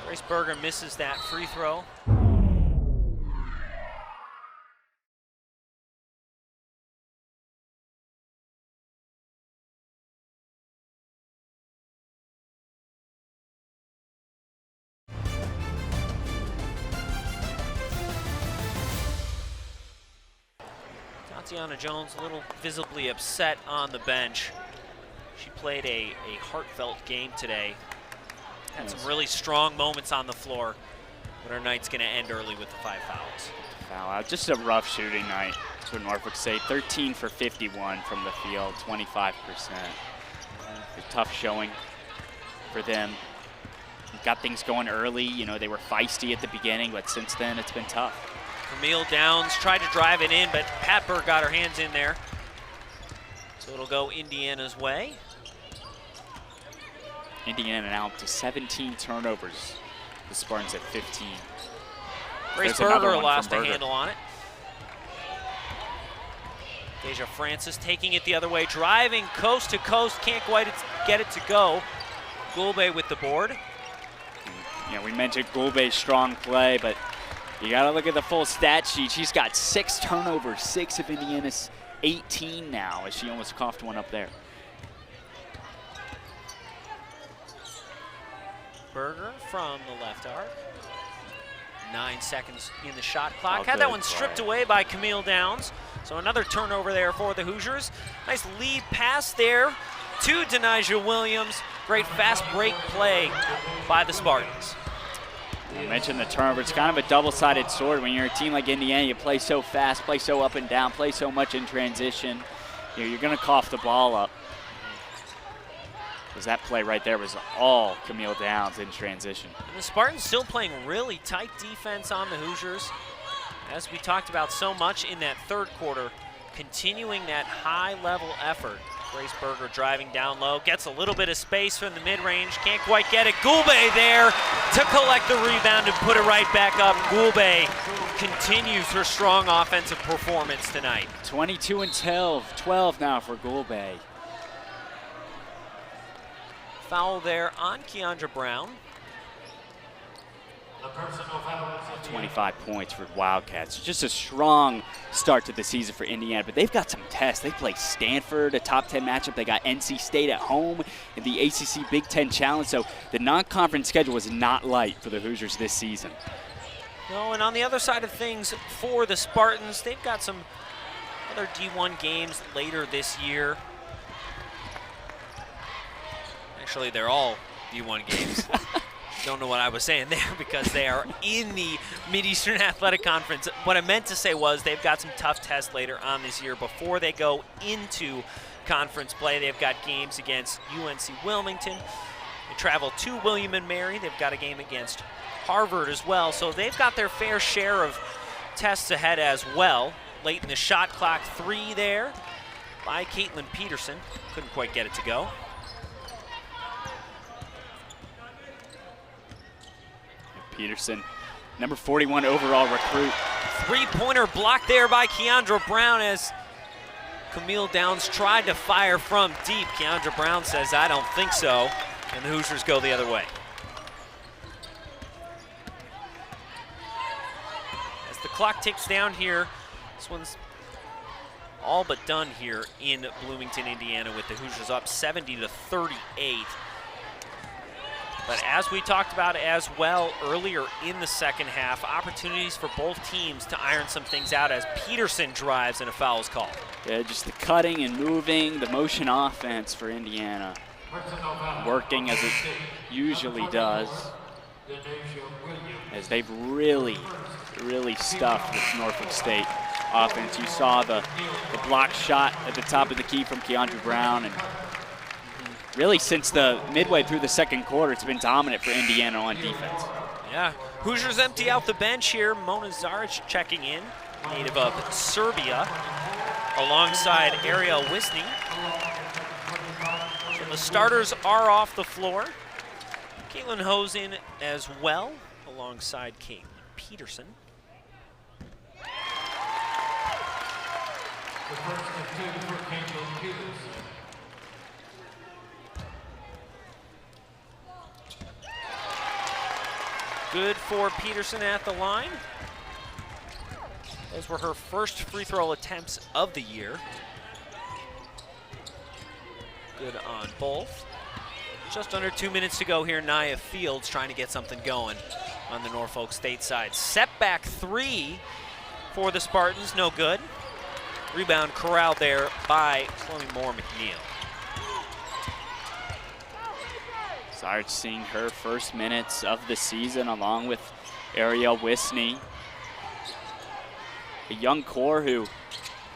Grace Berger misses that free throw. Tatiana Jones a little visibly upset on the bench. She played a heartfelt game today. Had some really strong moments on the floor, but her night's going to end early with the 5 fouls. Foul out. Just a rough shooting night for Norfolk State. 13 for 51 from the field, 25%. A tough showing for them. Got things going early. You know, they were feisty at the beginning, but since then it's been tough. Camille Downs tried to drive it in, but Patberg got her hands in there. So it'll go Indiana's way. Indiana now up to 17 turnovers. The Spartans at 15. Grace Berger lost a handle on it. Deja Francis taking it the other way, driving coast to coast, can't quite get it to go. Glube with the board. Yeah, we mentioned Gulbe's strong play, but you got to look at the full stat sheet. She's got 6 turnovers, 6 of Indiana's 18 now, as she almost coughed one up there. Berger from the left arc. 9 seconds in the shot clock. Had that one stripped away by Camille Downs. So another turnover there for the Hoosiers. Nice lead pass there to Denasia Williams. Great fast break play by the Spartans. I mentioned the turnover. It's kind of a double-sided sword. When you're a team like Indiana, you play so fast, play so up and down, play so much in transition. You're going to cough the ball up. Because that play right there was all Camille Downs in transition. And the Spartans still playing really tight defense on the Hoosiers. As we talked about so much in that third quarter, continuing that high-level effort. Grace Berger driving down low, gets a little bit of space from the mid-range, can't quite get it. Glube there to collect the rebound and put it right back up. Glube continues her strong offensive performance tonight. 22 and 12 now for Glube. Foul there on Keandra Brown. 25 points for Wildcats. Just a strong start to the season for Indiana, but they've got some tests. They play Stanford, a top 10 matchup. They got NC State at home in the ACC Big Ten Challenge. So the non-conference schedule was not light for the Hoosiers this season. No, and on the other side of things for the Spartans, they've got some other D1 games later this year. Actually, they're all D1 games. Don't know what I was saying there because they are in the Mid-Eastern Athletic Conference. What I meant to say was they've got some tough tests later on this year before they go into conference play. They've got games against UNC Wilmington. They travel to William & Mary. They've got a game against Harvard as well. So they've got their fair share of tests ahead as well. Late in the shot clock, 3 there by Caitlyn Patterson. Couldn't quite get it to go. Patterson, number 41 overall recruit. Three-pointer blocked there by Keandra Brown as Camille Downs tried to fire from deep. Keandra Brown says, I don't think so, and the Hoosiers go the other way. As the clock ticks down here, this one's all but done here in Bloomington, Indiana, with the Hoosiers up 70-38. But as we talked about as well earlier in the second half, opportunities for both teams to iron some things out as Patterson drives and a foul is called. Yeah, just the cutting and moving, the motion offense for Indiana. Working as it usually does. As they've really stuffed this Norfolk State offense. You saw the block shot at the top of the key from Keandra Brown, and really, since the midway through the second quarter, it's been dominant for Indiana on defense. Yeah, Hoosiers empty out the bench here. Mona Zaric checking in, native of Serbia, alongside Ariel Wisney. So the starters are off the floor. Caitlin Hosen as well, alongside Caitlyn Patterson. The first for Caitlyn Patterson. Good for Patterson at the line. Those were her first free throw attempts of the year. Good on both. Just under 2 minutes to go here. Nia Fields trying to get something going on the Norfolk State side. Setback 3 for the Spartans, no good. Rebound corralled there by Chloe Moore McNeil. Sarge seeing her first minutes of the season along with Ariel Wisney. A young core who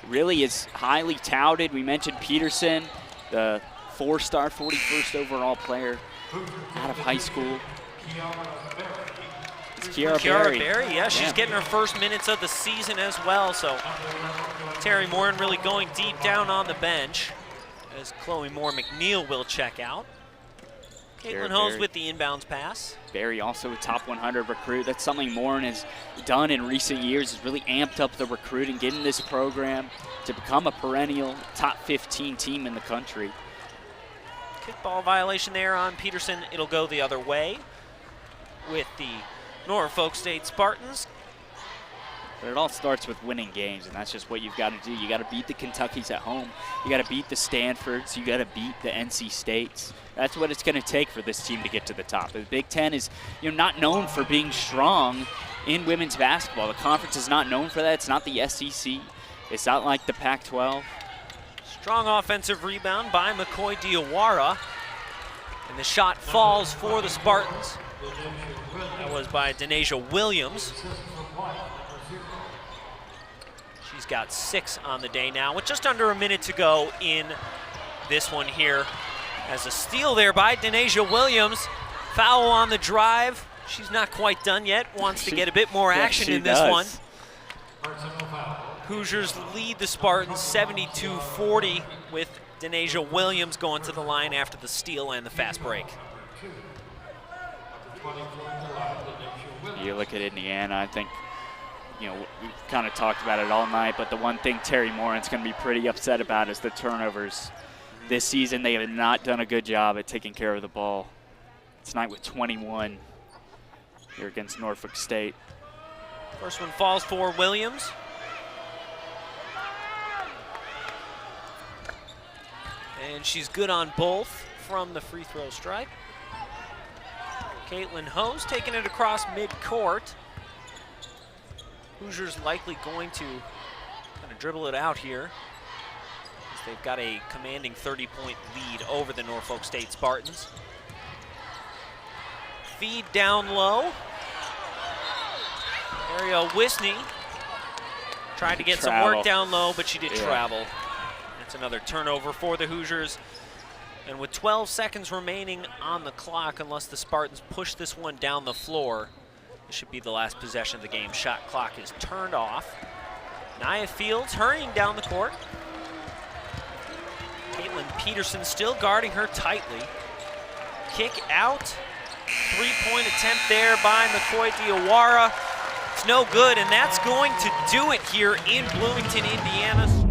really is highly touted. We mentioned Patterson, the 4-star 41st overall player out of high school. It's Kiara Berry. Yeah, she's getting her first minutes of the season as well. So Terry Morin really going deep down on the bench as Chloe Moore McNeil will check out. Caitlin Hose with the inbounds pass. Berry also a top 100 recruit. That's something Morin has done in recent years, has really amped up the recruiting, getting this program to become a perennial top 15 team in the country. Kickball violation there on Patterson. It'll go the other way with the Norfolk State Spartans. But it all starts with winning games, and that's just what you've got to do. You got to beat the Kentuckys at home. You got to beat the Stanfords. You got to beat the NC States. That's what it's going to take for this team to get to the top. The Big Ten is, not known for being strong in women's basketball. The conference is not known for that. It's not the SEC. It's not like the Pac-12. Strong offensive rebound by McCoy Diawara, and the shot falls for the Spartans. That was by Deja Williams. She's got 6 on the day now with just under a minute to go in this one here. As a steal there by Deja Williams. Foul on the drive. She's not quite done yet. Wants to get a bit more action in this one. Hoosiers lead the Spartans 72-40 with Deja Williams going to the line after the steal and the fast break. You look at Indiana, I think, you know, we've kind of talked about it all night, but the one thing Terry Morin's going to be pretty upset about is the turnovers. This season, they have not done a good job at taking care of the ball. Tonight with 21 here against Norfolk State. First one falls for Williams. And she's good on both from the free throw stripe. Caitlin Hose taking it across midcourt. Hoosiers likely going to kind of dribble it out here, as they've got a commanding 30-point lead over the Norfolk State Spartans. Feed down low. Ariel Wisney tried to get some work down low, but she did travel. That's another turnover for the Hoosiers. And with 12 seconds remaining on the clock, unless the Spartans push this one down the floor, this should be the last possession of the game. Shot clock is turned off. Nia Fields hurrying down the court. Caitlyn Patterson still guarding her tightly. Kick out. Three-point attempt there by McCoy Diawara. It's no good, and that's going to do it here in Bloomington, Indiana.